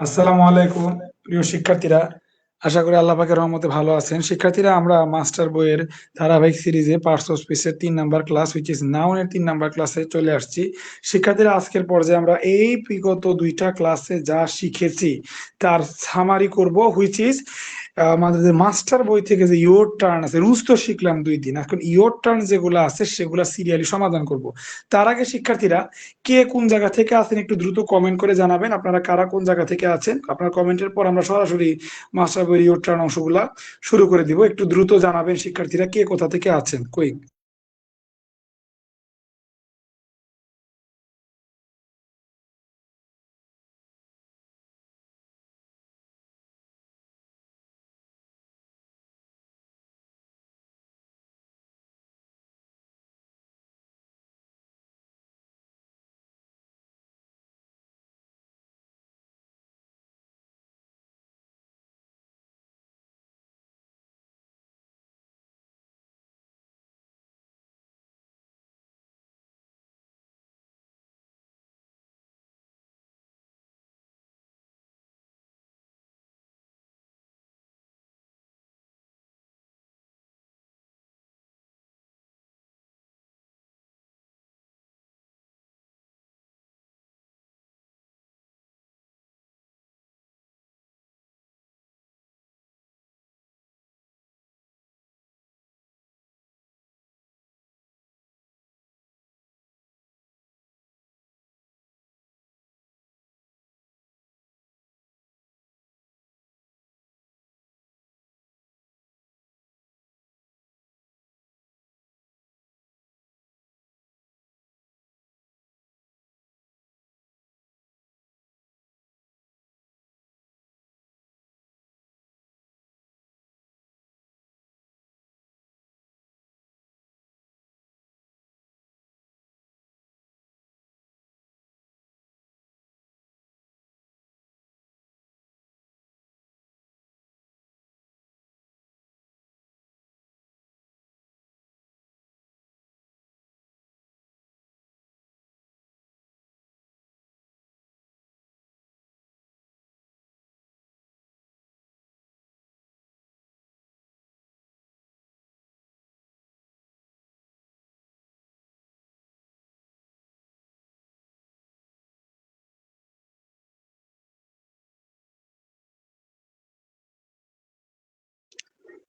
আসসালামু আলাইকুম প্রিয় শিক্ষার্থীরা। আশা করি আল্লাহ পাকের রহমতে ভালো আছেন। শিক্ষার্থীরা, আমরা মাস্টার বইয়ের ধারাবাহিক সিরিজে পার্টস অফ স্পিচের ৩ number class which is noun এর ৩ নাম্বার ক্লাসে চলে আসছি। শিক্ষার্থীরা, আজকের পর্যায়ে আমরা এই বিগত ২টা ক্লাসে যা শিখেছি তার সামারি করব, হুইচ ইজ আমাদের মাস্টার বই থেকে যে ইয়োর টার্ন আছে, রুলস তো শিখলাম ২ দিন, এখন ইয়োর টার্ন যেগুলো আছে সেগুলো সিরিয়ালি সমাধান করব। তার আগে শিক্ষার্থীরা, কে কোন জায়গা থেকে আছেন একটু দ্রুত কমেন্ট করে জানাবেন, আপনারা কারা কোন জায়গা থেকে আছেন। আপনার কমেন্টের পর আমরা সরাসরি মাস্টার বই ইয়োর টার্ন অংশগুলা শুরু করে দিব। একটু দ্রুত জানাবেন শিক্ষার্থীরা কে কোথা থেকে আছেন, কুইক।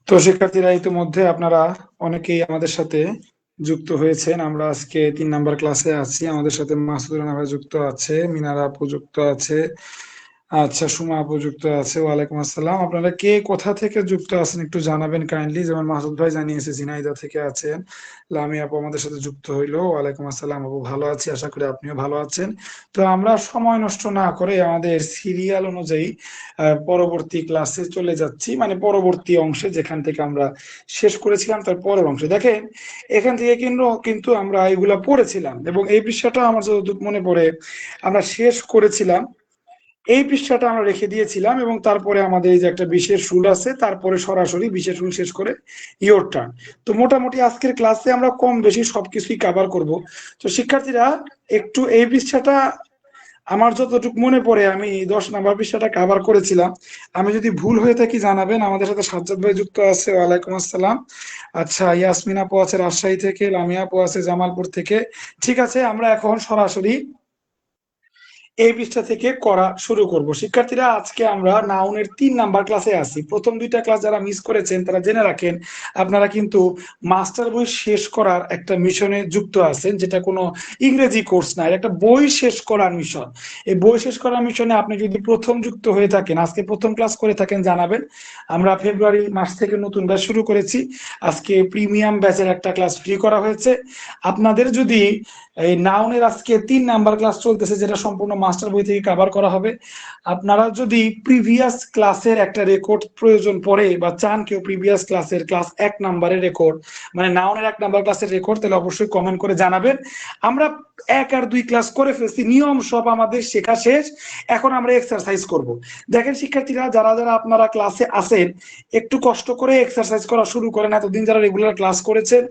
তো শিক্ষার্থীরা, ইতিমধ্যে আপনারা অনেকেই আমাদের সাথে যুক্ত হয়েছেন। আমরা আজকে ৩ নাম্বার ক্লাসে আছি। আমাদের সাথে মাসুদ রানা ভাই যুক্ত আছে, মিনারা আপু যুক্ত আছে, আচ্ছা সুমা আপু যুক্ত আছে। ওয়ালাইকুম আসসালাম। আপনারা কে কোথা থেকে যুক্ত আছেন একটু জানাবেন কাইন্ডলি। যেমন মাসুদ ভাই জানিয়েছে ঝিনাইদহ থেকে আছেন। লামি আপু আমাদের সাথে যুক্ত হইলো। ওয়ালাইকুম আসসালাম আপু, ভালো আছি, আশা করি আপনিও ভালো আছেন। তো আমরা সময় নষ্ট না করে আমাদের সিরিয়াল অনুযায়ী পরবর্তী ক্লাসে চলে যাচ্ছি, মানে পরবর্তী অংশে যেখান থেকে আমরা শেষ করেছিলাম তার পরের অংশে। দেখেন, এখান থেকে কিন্তু কিন্তু আমরা এগুলা পড়েছিলাম এবং এই বিষয়টা আমার যতটুকু মনে পড়ে আমরা শেষ করেছিলাম, এই পৃষ্ঠাটা আমরা রেখে দিয়েছিলাম এবং তারপরে আমাদের এই যে একটা বিশেষ রুল আছে, তারপরে সরাসরি বিশেষ রুল শেষ করে ইয়োর টার্ন। তো মোটামুটি আজকের ক্লাসে আমরা কম বেশি সবকিছুই কভার করব। তো শিক্ষার্থীরা, একটু এই পৃষ্ঠাটা আমার যতটুকু মনে পড়ে আমি 10 নাম্বার পৃষ্ঠাটা কভার করেছিলাম। আমি যদি ভুল হয়ে থাকি জানাবেন। আমাদের সাথে সাজ্জাদ ভাই যুক্ত আছে, ওয়ালাইকুম আসসালাম। আচ্ছা, ইয়াসমিন আপু আছে রাজশাহী থেকে, লামিয়া আপু আছে জামালপুর থেকে। ঠিক আছে, আমরা এখন সরাসরি এই পৃষ্ঠা থেকে করা শুরু করব। শিক্ষার্থীরা, আজকে আমরা নাউনের ৩ নাম্বার ক্লাসে আছি। প্রথম 2টা ক্লাস যারা মিস করেছেন তারা জেনে রাখেন, আপনারা কিন্তু মাস্টার বই শেষ করার একটা মিশনে যুক্ত আছেন, যেটা কোনো ইংরেজি কোর্স না, এটা একটা বই শেষ করার মিশন। এই বই শেষ করার মিশনে আপনি যদি প্রথম যুক্ত হয়ে থাকেন, আজকে প্রথম ক্লাস করে থাকেন জানাবেন। আমরা ফেব্রুয়ারি মাস থেকে নতুন ব্যাচ শুরু করেছি। আজকে প্রিমিয়াম ব্যাচের একটা ক্লাস ফ্রি করা হয়েছে। আপনাদের যদি এই নাউনের আজকে 3 নাম্বার ক্লাস চলতেছে, যেটা সম্পূর্ণ মাস্টার বই থেকে কভার করা হবে। আপনারা যদি প্রিভিয়াস ক্লাসের একটা রেকর্ড প্রয়োজন পড়ে বা চান কেউ প্রিভিয়াস ক্লাসের ক্লাস 1 নাম্বারের রেকর্ড, মানে নাউনের 1 নাম্বার ক্লাসের রেকর্ড, তাহলে অবশ্যই কমেন্ট করে জানাবেন। আমরা 1 আর 2 ক্লাস করে ফেলছি, নিয়ম সব আমাদের শেখা শেষ। এখন আমরা এক্সারসাইজ করব। দেখেন শিক্ষার্থীরা, যারা যারা আপনারা ক্লাসে আছেন, একটু কষ্ট করে এক্সারসাইজ করা শুরু করেন। এতদিন যারা রেগুলার ক্লাস করেছেন,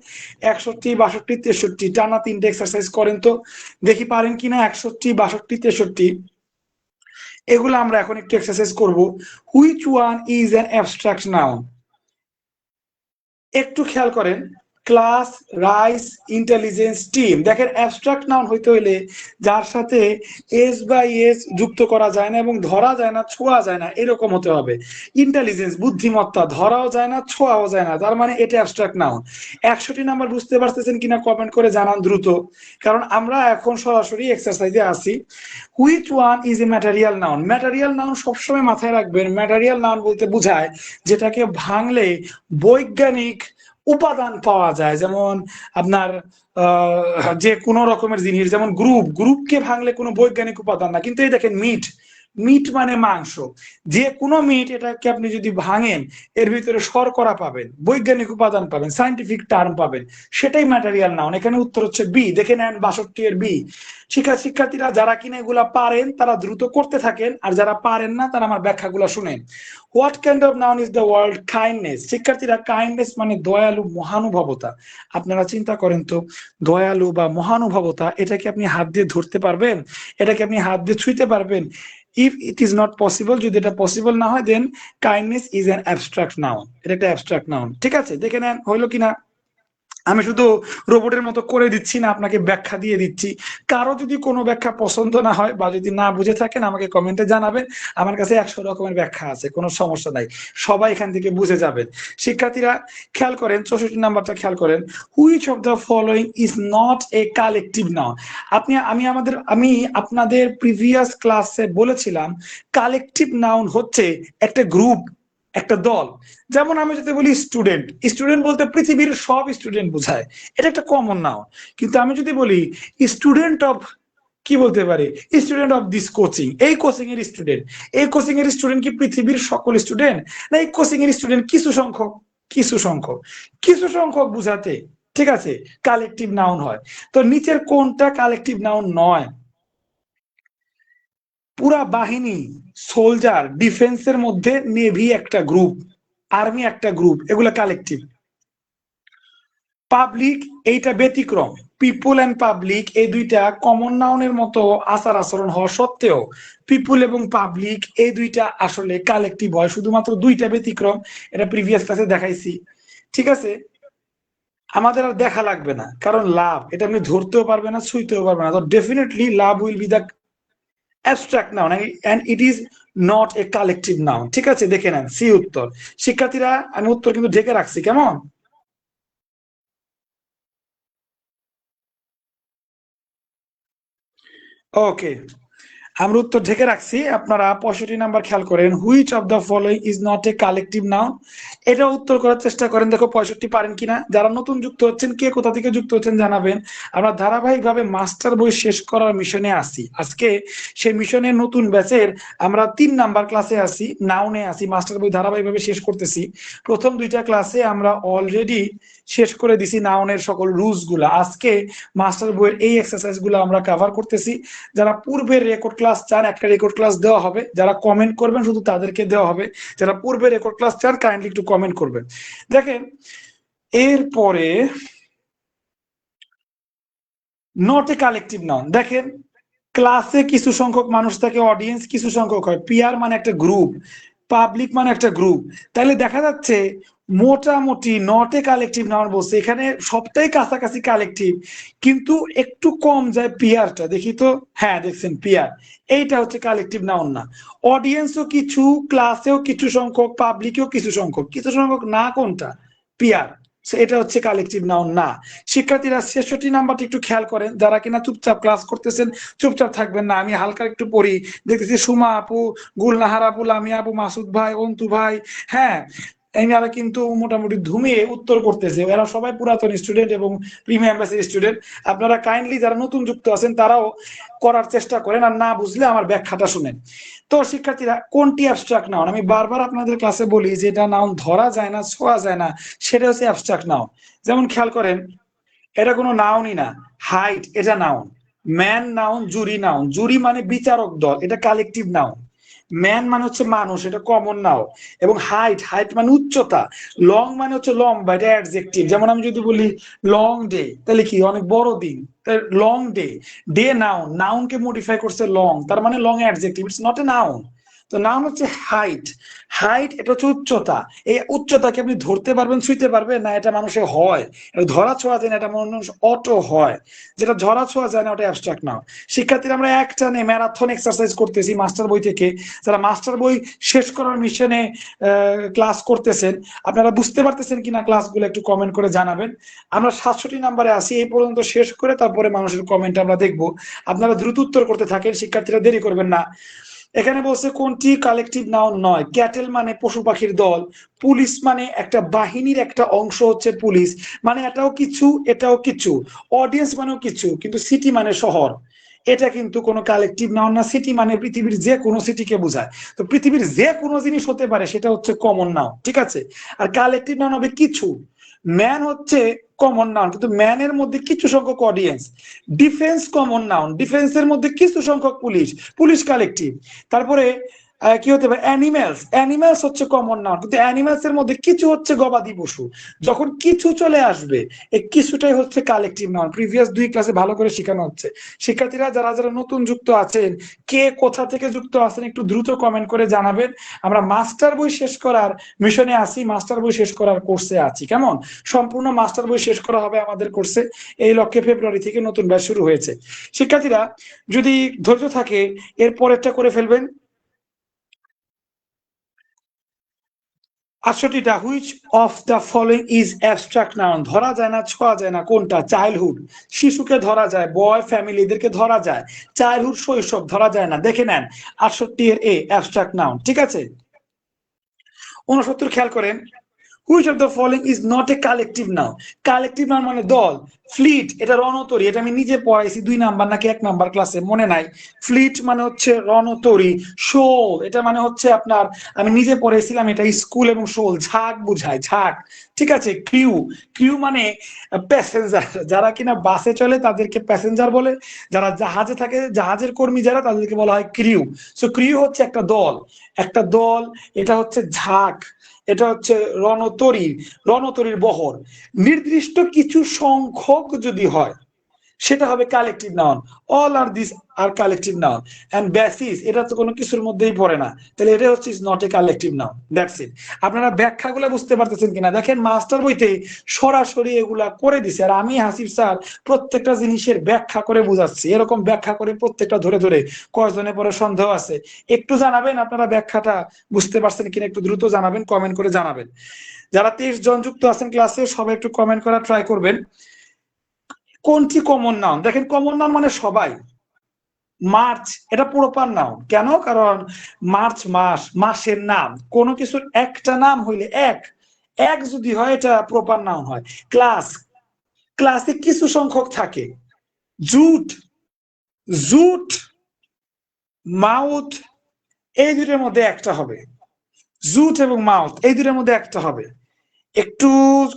61, 62, 63 টানা 3টে এক্সারসাইজ করেন তো, দেখি পারেন কিনা। 61, 62, 63 এগুলো আমরা এখন একটু এক্সারসাইজ করব। Which one is an abstract noun? একটু খেয়াল করেন, ক্লাস, রাইস, ইন্টেলিজেন্স, টিম। দেখেন অ্যাবস্ট্রাক্ট নাউন হইতে হইলে যার সাথে এস বা এস যুক্ত করা যায় না এবং ধরা যায় না, ছোঁয়া যায় না, এরকম হতে হবে। ইন্টেলিজেন্স, বুদ্ধিমত্তা, ধরাও যায় না, ছোঁয়াও যায় না, তার মানে এটা অ্যাবস্ট্রাক্ট নাউন। 100টি নাম্বার বুঝতে পারতেছেন কিনা কমেন্ট করে জানান দ্রুত, কারণ আমরা এখন সরাসরি এক্সারসাইজে আসি। Which one is a material noun? Material noun সবসময় মাথায় রাখবেন, ম্যাটেরিয়াল নাউন বলতে বোঝায় যেটাকে ভাঙলে বৈজ্ঞানিক উপাদান পাওয়া যায়। যেমন আপনার যে কোনো রকমের জিনিস, যেমন গ্রুপকে ভাঙলে কোনো বৈজ্ঞানিক উপাদান না, কিন্তু এই দেখেন মিট, মিট মানে মাংস, যে কোনো মিট, এটাকে আপনি যদি ভাঙেন এর ভিতরে শর্করা পাবেন, বৈজ্ঞানিক উপাদান পাবেন, সাইন্টিফিক টার্ম পাবেন, সেটাই ম্যাটেরিয়াল নাউন। এখানে উত্তর হচ্ছে বি। দেখে নেন 62 এর বি। শিক্ষার্থীরা যারা কিনা এগুলা পারেন তারা দ্রুত করতে থাকেন, আর যারা পারেন না তারা আমার ব্যাখ্যাগুলো শুনেন। What kind of noun is the word kindness? শিক্ষার্থীরা কাইন্ডনেস মানে দয়ালু, মহানুভবতা। আপনারা চিন্তা করেন তো, দয়ালু বা মহানুভবতা, এটা কি আপনি হাত দিয়ে ধরতে পারবেন? এটা কি আপনি হাত দিয়ে ছুঁইতে পারবেন? If it is not possible, যদি এটা পসিবল না হয়, then kindness is an abstract noun. এটা একটা অ্যাবস্ট্রাক্ট নাউন। ঠিক আছে, দেখে নেন হইলো কিনা। আমি শুধু রোবটের মতো করে দিচ্ছি না, আপনাকে ব্যাখ্যা দিয়ে দিচ্ছি। কারো যদি কোনো ব্যাখ্যা পছন্দ না হয় বা যদি না বুঝে থাকেন আমাকে কমেন্টে জানাবেন। আমার কাছে 100 রকমের ব্যাখ্যা আছে, কোনো সমস্যা নাই, সবাই এখান থেকে বুঝে যাবেন। শিক্ষার্থীরা খেয়াল করেন, 64 নাম্বারটা খেয়াল করেন। Which of the following is not a collective noun? আমি আপনাদের প্রিভিয়াস ক্লাসে বলেছিলাম কালেকটিভ নাউন হচ্ছে একটা গ্রুপ, একটা দল। যেমন আমি যদি বলি স্টুডেন্ট, স্টুডেন্ট বলতে পৃথিবীর সব স্টুডেন্ট বোঝায়, এটা একটা কমন নাউন। কিন্তু আমি যদি বলি স্টুডেন্ট অফ, কি বলতে পারি, স্টুডেন্ট অফ দিস কোচিং, এই কোচিং এর স্টুডেন্ট, এই কোচিং এর স্টুডেন্ট কি পৃথিবীর সকল স্টুডেন্ট? না, এই কোচিং এর স্টুডেন্ট কিছু সংখ্যক, কিছু সংখ্যক, কিছু সংখ্যক বুঝাতে, ঠিক আছে, কালেকটিভ নাউন হয়। তো নিচের কোনটা কালেকটিভ নাউন নয়? পুরা বাহিনী, সোলজার, ডিফেন্সের মধ্যে নেভি একটা গ্রুপ, আর্মি একটা গ্রুপ, এগুলো কালেকটিভ। পাবলিক, এইটা ব্যতিক্রম। পিপুল এন্ড পাবলিক এই দুইটা কমন নাউনের মতো আচার আচরণ হওয়া সত্ত্বেও পিপুল এবং পাবলিক এই দুইটা আসলে কালেকটিভ হয়, শুধুমাত্র দুইটা ব্যতিক্রম। এটা প্রিভিয়াস ক্লাসে দেখাইছি। ঠিক আছে, আমাদের আর দেখা লাগবে না, কারণ লাভ এটা আপনি ধরতেও পারবে না, ছুঁইতেও পারবে না। তো definitely love will be the abstract noun and it is not a collective noun. ঠিক আছে, দেখে নেন সি উত্তর। শিক্ষার্থীরা আমি উত্তর কিন্তু ঢেকে রাখছি, কেমন? ওকে, আমরা উত্তর ঢেকে রাখছি। আপনারা 65 নাম্বার খেয়াল করেন, which of the following is not a collective noun? এটা উত্তর করার চেষ্টা করেন, দেখো 65 পারেন কিনা। যারা নতুন যুক্ত হচ্ছেন, কে কোথা থেকে যুক্ত হচ্ছেন জানাবেন। আমরা ধারাবাহিক ভাবে মাস্টার বই শেষ করার মিশনে আছি। আজকে সেই মিশনের নতুন ব্যাচের আমরা 3 নাম্বার ক্লাসে আছি, নাউনে আছি, মাস্টার বই ধারাবাহিক ভাবে শেষ করতেছি। প্রথম দুইটা ক্লাসে আমরা অলরেডি শেষ করে দিছি নাউনের সকল রুলস গুলা। আজকে মাস্টার বইয়ের এই এক্সারসাইজ গুলো আমরা কভার করতেছি। যারা পূর্বের রেকর্ড ক্লাস চান, একটা রেকর্ড ক্লাস দেওয়া হবে, যারা কমেন্ট করবেন শুধু তাদেরকে দেওয়া হবে। যারা পূর্বের রেকর্ড ক্লাস চান কাইন্ডলি একটু কমেন্ট করবেন। দেখেন এরপরে নট এ কালেকটিভ নাউন। দেখেন ক্লাসে কিছু সংখ্যক মানুষ থাকে, অডিয়েন্স কিছু সংখ্যক হয়, পিয়ার মানে একটা গ্রুপ, পাবলিক মানে একটা গ্রুপ। তাহলে দেখা যাচ্ছে মোটামুটি নট এ কালেকটিভ নাউন বলছে, এখানে সবটাই কাছাকাছি কালেকটিভ, কিন্তু একটু কম যায় পিয়ারটা। দেখি তো, হ্যাঁ দেখছেন পিয়ার, এইটা হচ্ছে কালেকটিভ নাউন না। অডিয়েন্সও কিছু, ক্লাসেও কিছু সংখ্যক, পাবলিকেও কিছু সংখ্যক, কিছু সংখ্যক না, কোনটা? পিয়ার। এটা হচ্ছে কালেকটিভ নাউন না। শিক্ষার্থীরা 66 নাম্বারটি একটু খেয়াল করেন, যারা কিনা চুপচাপ ক্লাস করতেছেন চুপচাপ থাকবেন না, আমি হালকা একটু পড়ি। দেখতেছি সুমা আপু, গুলনাহার আপু, লামিয়া আপু, মাসুদ ভাই, অন্তু ভাই, হ্যাঁ, এনারা কিন্তু মোটামুটি ধুমিয়ে উত্তর করতেছে। এরা সবাই পুরাতন স্টুডেন্ট এবং প্রিমিয়াম ব্যাচের স্টুডেন্ট। আপনারা কাইন্ডলি যারা নতুন যুক্ত আছেন তারাও করার চেষ্টা করেন, আর না বুঝলে আমার ব্যাখ্যাটা শুনেন। তো শিক্ষার্থীরা, কোনটি অ্যাবস্ট্রাক্ট নাউন? আমি বারবার আপনাদের ক্লাসে বলি যে এটা নাউন ধরা যায় না, ছোঁয়া যায় না, সেটা হচ্ছে অ্যাবস্ট্রাক্ট নাউন। যেমন খেয়াল করেন, এটা কোনো নাউনই না। হাইট, এটা নাউন। ম্যান নাউন, জুরি নাউন, জুরি মানে বিচারক দল, এটা কালেকটিভ নাউন। ম্যান মানে হচ্ছে মানুষ, এটা কমন নাউন। এবং হাইট, হাইট মানে উচ্চতা। লং মানে হচ্ছে লম্বা, এটা অ্যাডজেক্টিভ। যেমন আমি যদি বলি লং ডে, তাহলে কি অনেক বড় দিন, লং ডে। ডে নাউন, নাউনকে মডিফাই করছে লং, তার মানে long adjective, it's not a noun. তো নাউন হচ্ছে হাইট। হাইট এটা হচ্ছে উচ্চতা। এই উচ্চতাকে আপনি ধরতে পারবেন, ছুঁইতে পারবেন না, এটা মানুষের হয়। ধরা ছোঁয়া যায় না, এটা মানুষ অটো হয়। যেটা ধরা ছোঁয়া যায় না ওটা অ্যাবস্ট্রাক্ট নাউন। শিক্ষার্থীরা আমরা একটানে ম্যারাথন এক্সারসাইজ করতেছি মাস্টার বই থেকে। যারা মাস্টার বই শেষ করার মিশনে ক্লাস করতেছেন, আপনারা বুঝতে পারতেছেন কিনা ক্লাসগুলো একটু কমেন্ট করে জানাবেন। আমরা 67 নাম্বারে আসি, এই পর্যন্ত শেষ করে তারপরে মানুষের কমেন্ট আমরা দেখব। আপনারা দ্রুত উত্তর করতে থাকেন, শিক্ষার্থীরা দেরি করবেন না। এখানে বলছে কোনটি কালেকটিভ নাউন নয়? ক্যাটেল মানে পশু পাখির দল, পুলিশ মানে একটা বাহিনীর একটা অংশ হচ্ছে পুলিশ, মানে এটাও কিছু এটাও কিছু, অডিয়েন্স মানেও কিছু, কিন্তু সিটি মানে শহর, এটা কিন্তু কোনো কালেকটিভ নাউন না। সিটি মানে পৃথিবীর যে কোনো সিটিকে বোঝায়। তো পৃথিবীর যে কোনো জিনিস হতে পারে, সেটা হচ্ছে কমন নাউন, ঠিক আছে। আর কালেকটিভ নাউন হবে কিছু। ম্যান হচ্ছে কমন নাউন, কিন্তু ম্যানের মধ্যে কিছু সংখ্যক অডিয়েন্স। ডিফেন্স কমন নাউন, ডিফেন্সের মধ্যে কিছু সংখ্যক পুলিশ, পুলিশ কালেকটিভ। তারপরে কি হতে পারে? অ্যানিমেলস, অ্যানিমেলস হচ্ছে কমন নাউন, কিন্তু অ্যানিমেলস এর মধ্যে কিছু হচ্ছে গবাদি পশু। যখন কিছু চলে আসবে, এই কিছুটাই হচ্ছে কালেকটিভ নাউন। প্রিভিয়াস 2 ক্লাসে ভালো করে শেখানো হচ্ছে। শিক্ষার্থীরা যারা যারা নতুন যুক্ত আছেন, কে কোথা থেকে যুক্ত আছেন একটু দ্রুত কমেন্ট করে জানাবেন। আমরা মাস্টার বই শেষ করার মিশনে আছি, মাস্টার বই শেষ করার কোর্সে আছি। কেমন? সম্পূর্ণ মাস্টার বই শেষ করা হবে আমাদের কোর্সে, এই লক্ষ্যে ফেব্রুয়ারি থেকে নতুন ব্যাচ শুরু হয়েছে। শিক্ষার্থীরা যদি ধৈর্য থাকে এর পরেরটা করে ফেলবেন। 68টা, which of the following is abstract noun? ধরা যায় না, ছোঁয়া যায় না, কোনটা? চাইল্ডহুড, শিশুকে ধরা যায়, বয় ফ্যামিলি এদেরকে ধরা যায়। চাইল্ডহুড শৈশব ধরা যায় না। দেখে নেন 68 এর এ অ্যাবস্ট্রাক্ট নাউন, ঠিক আছে। 69 খেয়াল করেন, which of the following is not a collective noun? Collective noun মানে দল। ফ্লিট এটা রণতরী, এটা আমি নিজে পড়াইছি 2 নাম্বার নাকি 1 নাম্বার ক্লাসে, মনে নাই। ফ্লিট মানে হচ্ছে রণতরী। শোল এটা মানে হচ্ছে আপনার, আমি নিজে পড়েছিলাম এটা স্কুল, এবং শোল ঝাঁক বুঝায়, ঝাঁক, ঠিক আছে। ক্রিউ, ক্রিউ মানে প্যাসেঞ্জার, যারা কিনা বাসে চলে তাদেরকে প্যাসেঞ্জার বলে। যারা জাহাজে থাকে, জাহাজের কর্মী যারা, তাদেরকে বলা হয় ক্রিউ। সো ক্রিউ হচ্ছে একটা দল, একটা দল। এটা হচ্ছে ঝাঁক, এটা হচ্ছে রণতরী, রণতরীর বহর। নির্দিষ্ট কিছু সংখ্যক যদি হয়, সেটা হবে collective noun. All are this are collective noun. And basis এটা তো কোনো কিছুর মধ্যেই পড়ে না, তাহলে এটা হচ্ছে is not a collective noun. That's it. আপনারা ব্যাখ্যাগুলো বুঝতে পারতেছেন কিনা দেখেন, মাস্টার বইতে সরাসরি এগুলা করে দিছে, আর আমি হাসিব স্যার প্রত্যেকটা জিনিসের ব্যাখ্যা করে বুঝাচ্ছি। এরকম ব্যাখ্যা করে প্রত্যেকটা ধরে ধরে কয়জনের পরে সন্দেহ আছে একটু জানাবেন, আপনারা ব্যাখ্যাটা বুঝতে পারছেন কিনা একটু দ্রুত জানাবেন, কমেন্ট করে জানাবেন। যারা 23 জন যুক্ত আছেন ক্লাসে, সবাই একটু কমেন্ট করা ট্রাই করবেন। কোনটি কমন নাউন? দেখেন কমন নাউন মানে সবাই। মার্চ এটা প্রপার নাউন, কেন? কারণ মার্চ মাস, মাসের নাম। কোনো কিছুর একটা নাম হইলে এক, এক যদি হয় এটা প্রপার নাউন হয়। ক্লাস, ক্লাসে কিছু সংখ্যক থাকে। জুট, জুট, মাউথ, এই দুটোর মধ্যে একটা হবে। জুট এবং মাউথ এই দুটোর মধ্যে একটা হবে। একটু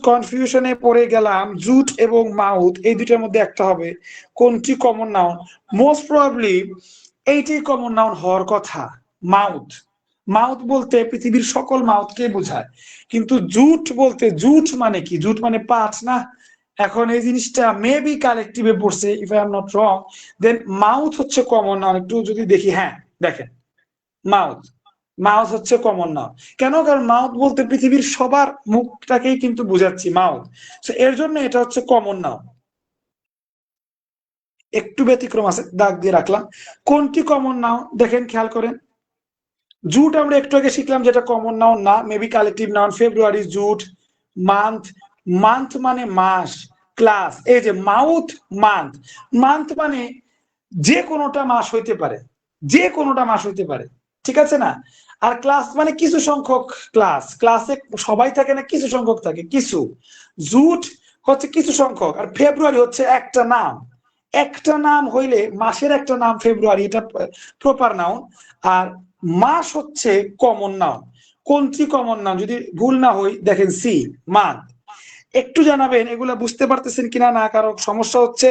কনফিউশনে পড়ে গেলাম, জুট এবং মাউথ এই দুটার মধ্যে একটা হবে। কোনটি কমন নাউন? মোস্ট প্রবাবলি এইটাই কমন নাউন হওয়ার কথা, মাউথ। মাউথ বলতে পৃথিবীর সকল মাউথকে বোঝায়, কিন্তু জুট বলতে, জুট মানে কি? জুট মানে পাট না। এখন এই জিনিসটা মেবি কালেকটিভে পড়ছে, if I am not wrong. Then mouth হচ্ছে কমন নাউন। একটু যদি দেখি, হ্যাঁ দেখেন, মাউথ, মাউথ হচ্ছে কমন নাউন। কেন? কারণ মাউথ বলতে পৃথিবীর সবার মুখটাকেই কিন্তু বুঝাচ্ছি, মাউথ। সো এর জন্য এটা হচ্ছে কমন নাউন। একটু ব্যতিক্রম আছে, দাগ দিয়ে রাখলাম। কোনটি কমন নাউন? দেখেন খেয়াল করেন, জুট আমরা একটু আগে শিখলাম যেটা কমন নাউন না, মেবি কালেকটিভ নাউন। ফেব্রুয়ারি জুট। মান্থ, মান্থ মানে মাস। ক্লাস, এই যে মাউথ, মান্থ, মান্থ মানে যে কোনোটা মাস হইতে পারে, যে কোনোটা মাস হইতে পারে, ঠিক আছে না। আর ক্লাস মানে কিছু সংখ্যক ক্লাস, ক্লাসে সবাই থাকে না, কিছু সংখ্যক থাকে, কিছু। জুট হচ্ছে কিছু সংখ্যক, আর ফেব্রুয়ারি হচ্ছে একটা নাম। একটা নাম হইলে, মাসের একটা নাম ফেব্রুয়ারি, এটা প্রপার নাউন। আর মাস হচ্ছে কমন নাউন। কোনটি কমন নাউন? যদি ভুল না হই দেখেন, সি, মান্থ। একটু জানাবেন এগুলা বুঝতে পারতেছেন কিনা, না কারো সমস্যা হচ্ছে।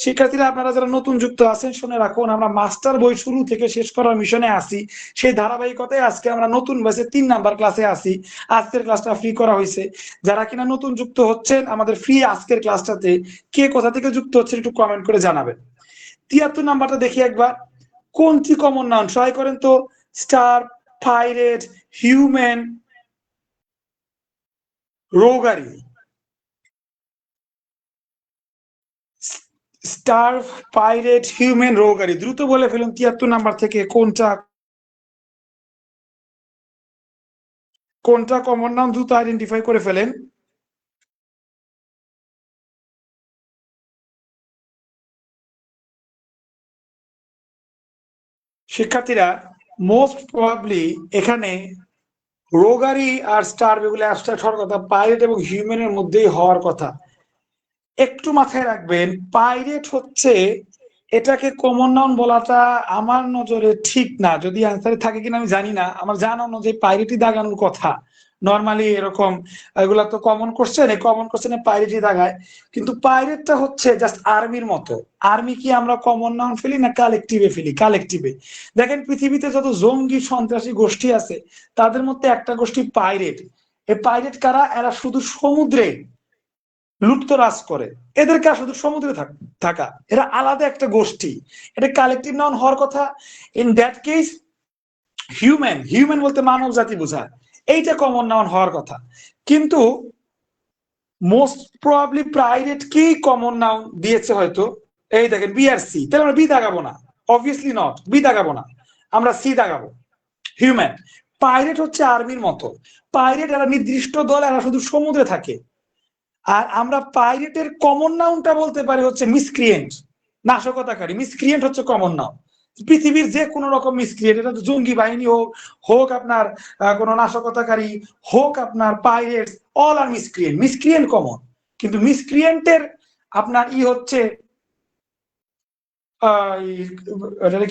শিক্ষার্থীরা আপনারা যারা নতুন যুক্ত আছেন শুনে রাখুন, আমরা মাস্টার বই শুরু থেকে শেষ করার মিশনে আসি। সেই ধারাবাহিকতায় আজকে আমরা নতুন ব্যাচে 3 নাম্বার ক্লাসে আসি। আজকের ক্লাসটা ফ্রি করা হয়েছে। যারা কিনা নতুন যুক্ত হচ্ছেন আমাদের ফ্রি আজকের ক্লাসটাতে, কে কোথা থেকে যুক্ত হচ্ছেন একটু কমেন্ট করে জানাবেন। 73 নাম্বারটা দেখি একবার, কোনটি কমন নাউন? ট্রাই করেন তো। Star, pirate, human, roguery. Star, pirate, human, roguery. দ্রুত বলে ফেলুন 73 নাম্বার থেকে কোনটা কমন নাউন, দ্রুত আইডেন্টিফাই করে ফেলেন। শিক্ষার্থীরা মোস্ট প্রবাবলি এখানে রোগারি আর স্টার এগুলো অ্যাবস্ট্রাক্ট হওয়ার কথা, পাইরেট এবং হিউম্যানের মধ্যেই হওয়ার কথা। একটু মাথায় রাখবেন, পাইরেট হচ্ছে, এটাকে কমন নাউন বলাটা আমার নজরে ঠিক না। যদি অ্যান্সারে থাকে কিনা আমি জানি না, আমার জানা অনুযায়ী পাইরেটই দাগানোর কথা। নর্মালি এরকম, এগুলা তো কমন কোশ্চেন, এই কমন কোশ্চেনে পাইরেটই দাগায়। কিন্তু পাইরেটটা হচ্ছে জাস্ট আর্মির মতো। আর্মি কি আমরা কমন নাউন ফেলি না কালেকটিভে ফেলি? কালেকটিভে। দেখেন পৃথিবীতে যত জঙ্গি সন্ত্রাসী গোষ্ঠী আছে তাদের মধ্যে একটা গোষ্ঠী পাইরেট। এই পাইরেট কারা? এরা শুধু সমুদ্রে লুটতরাজ করে। এদেরকে শুধু সমুদ্রে থাকা, এরা আলাদা একটা গোষ্ঠী। এটা কালেকটিভ নাউন হওয়ার কথা। In that case human, human বলতে মানব জাতি বোঝায়, এইটা কমন নাউন হওয়ার কথা। কিন্তু মোস্ট প্রবাবলি প্রাইভেট কি কমন নাউন দিয়েছে হয়তো। এই দেখেন বি আর সি, তাহলে আমরা বি দাগাবো না, অবভিয়াসলি নট, বি দাগাবো না, আমরা সি দাগাবো। হিউম্যান। পাইরেট হচ্ছে আর্মির মতো। পাইরেট এরা নির্দিষ্ট দল, এরা শুধু সমুদ্রে থাকে। আর আমরা পাইরেটের কমন নাউনটা বলতে পারি হচ্ছে মিসক্রিয়েন্ট, নাশকতাকারী। মিসক্রিয়েন্ট হচ্ছে কমন নাউন। পৃথিবীর যে কোনো রকম মিসক্রিয়েন্ট, এটা জঙ্গি বাহিনী হোক, হোক আপনার কোনো নাশকতাকারী, হোক আপনার পাইরেটস, অল আর মিসক্রিয়েন্ট। মিসক্রিয়েন্ট কমন, কিন্তু মিসক্রিয়েন্টের আপনার হচ্ছে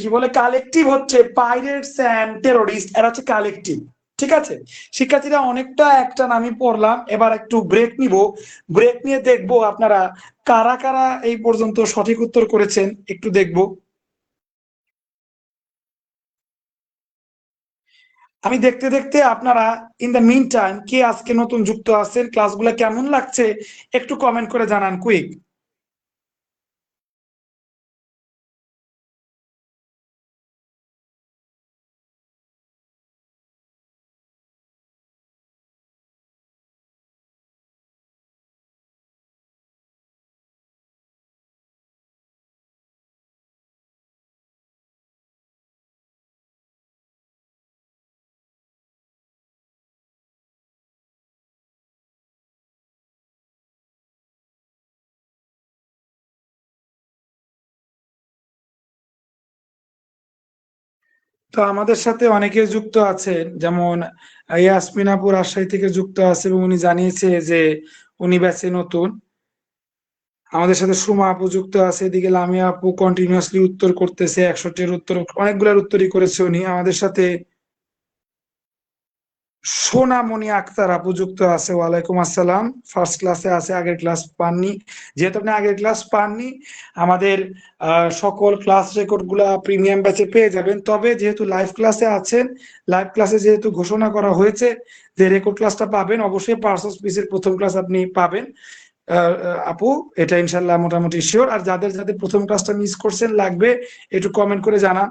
কি বলে, কালেকটিভ হচ্ছে পাইরেটস এন্ড টেরোরিস্ট, এরা হচ্ছে কালেকটিভ। ঠিক আছে শিক্ষার্থীরা, অনেকটা একটা আমি পড়লাম, এবার একটু ব্রেক নিব। ব্রেক নিয়ে দেখবো আপনারা কারা কারা এই পর্যন্ত সঠিক উত্তর করেছেন, একটু দেখবো। আমি দেখতে দেখতে আপনারা ইন দ্য মিন টাইম কে আজকে নতুন যুক্ত আছেন, ক্লাসগুলো কেমন লাগছে একটু কমেন্ট করে জানান কুইক। তো আমাদের সাথে অনেকে যুক্ত আছেন, যেমন ইয়াসমিনাপুর রাজশাহী থেকে যুক্ত আছে এবং উনি জানিয়েছে যে উনি ব্যাচে নতুন। আমাদের সাথে সুমা আপু যুক্ত আছে, এদিকে লামিয়া আপু কন্টিনিউয়াসলি উত্তর করতেছে, 61-এর উত্তর, অনেকগুলার উত্তরই করেছে উনি। আমাদের সাথে সোনামণি আক্তার আপু যুক্ত আছে, ওয়ালাইকুম আসসালাম। ফার্স্ট ক্লাসে আছে, আগের ক্লাস পাননি। যেহেতু আপনি আগের ক্লাস পাননি, আমাদের সকল ক্লাস রেকর্ড গুলা প্রিমিয়াম ব্যাচে পেয়ে যাবেন। তবে যেহেতু লাইভ ক্লাসে আছেন, লাইভ ক্লাসে যেহেতু ঘোষণা করা হয়েছে যে রেকর্ড ক্লাসটা পাবেন, অবশ্যই পার্টস অফ স্পিচের প্রথম ক্লাস আপনি পাবেন আপু, এটা ইনশাল্লাহ মোটামুটি শিওর। আর যাদের যাদের প্রথম ক্লাসটা মিস করছেন লাগবে, একটু কমেন্ট করে জানান।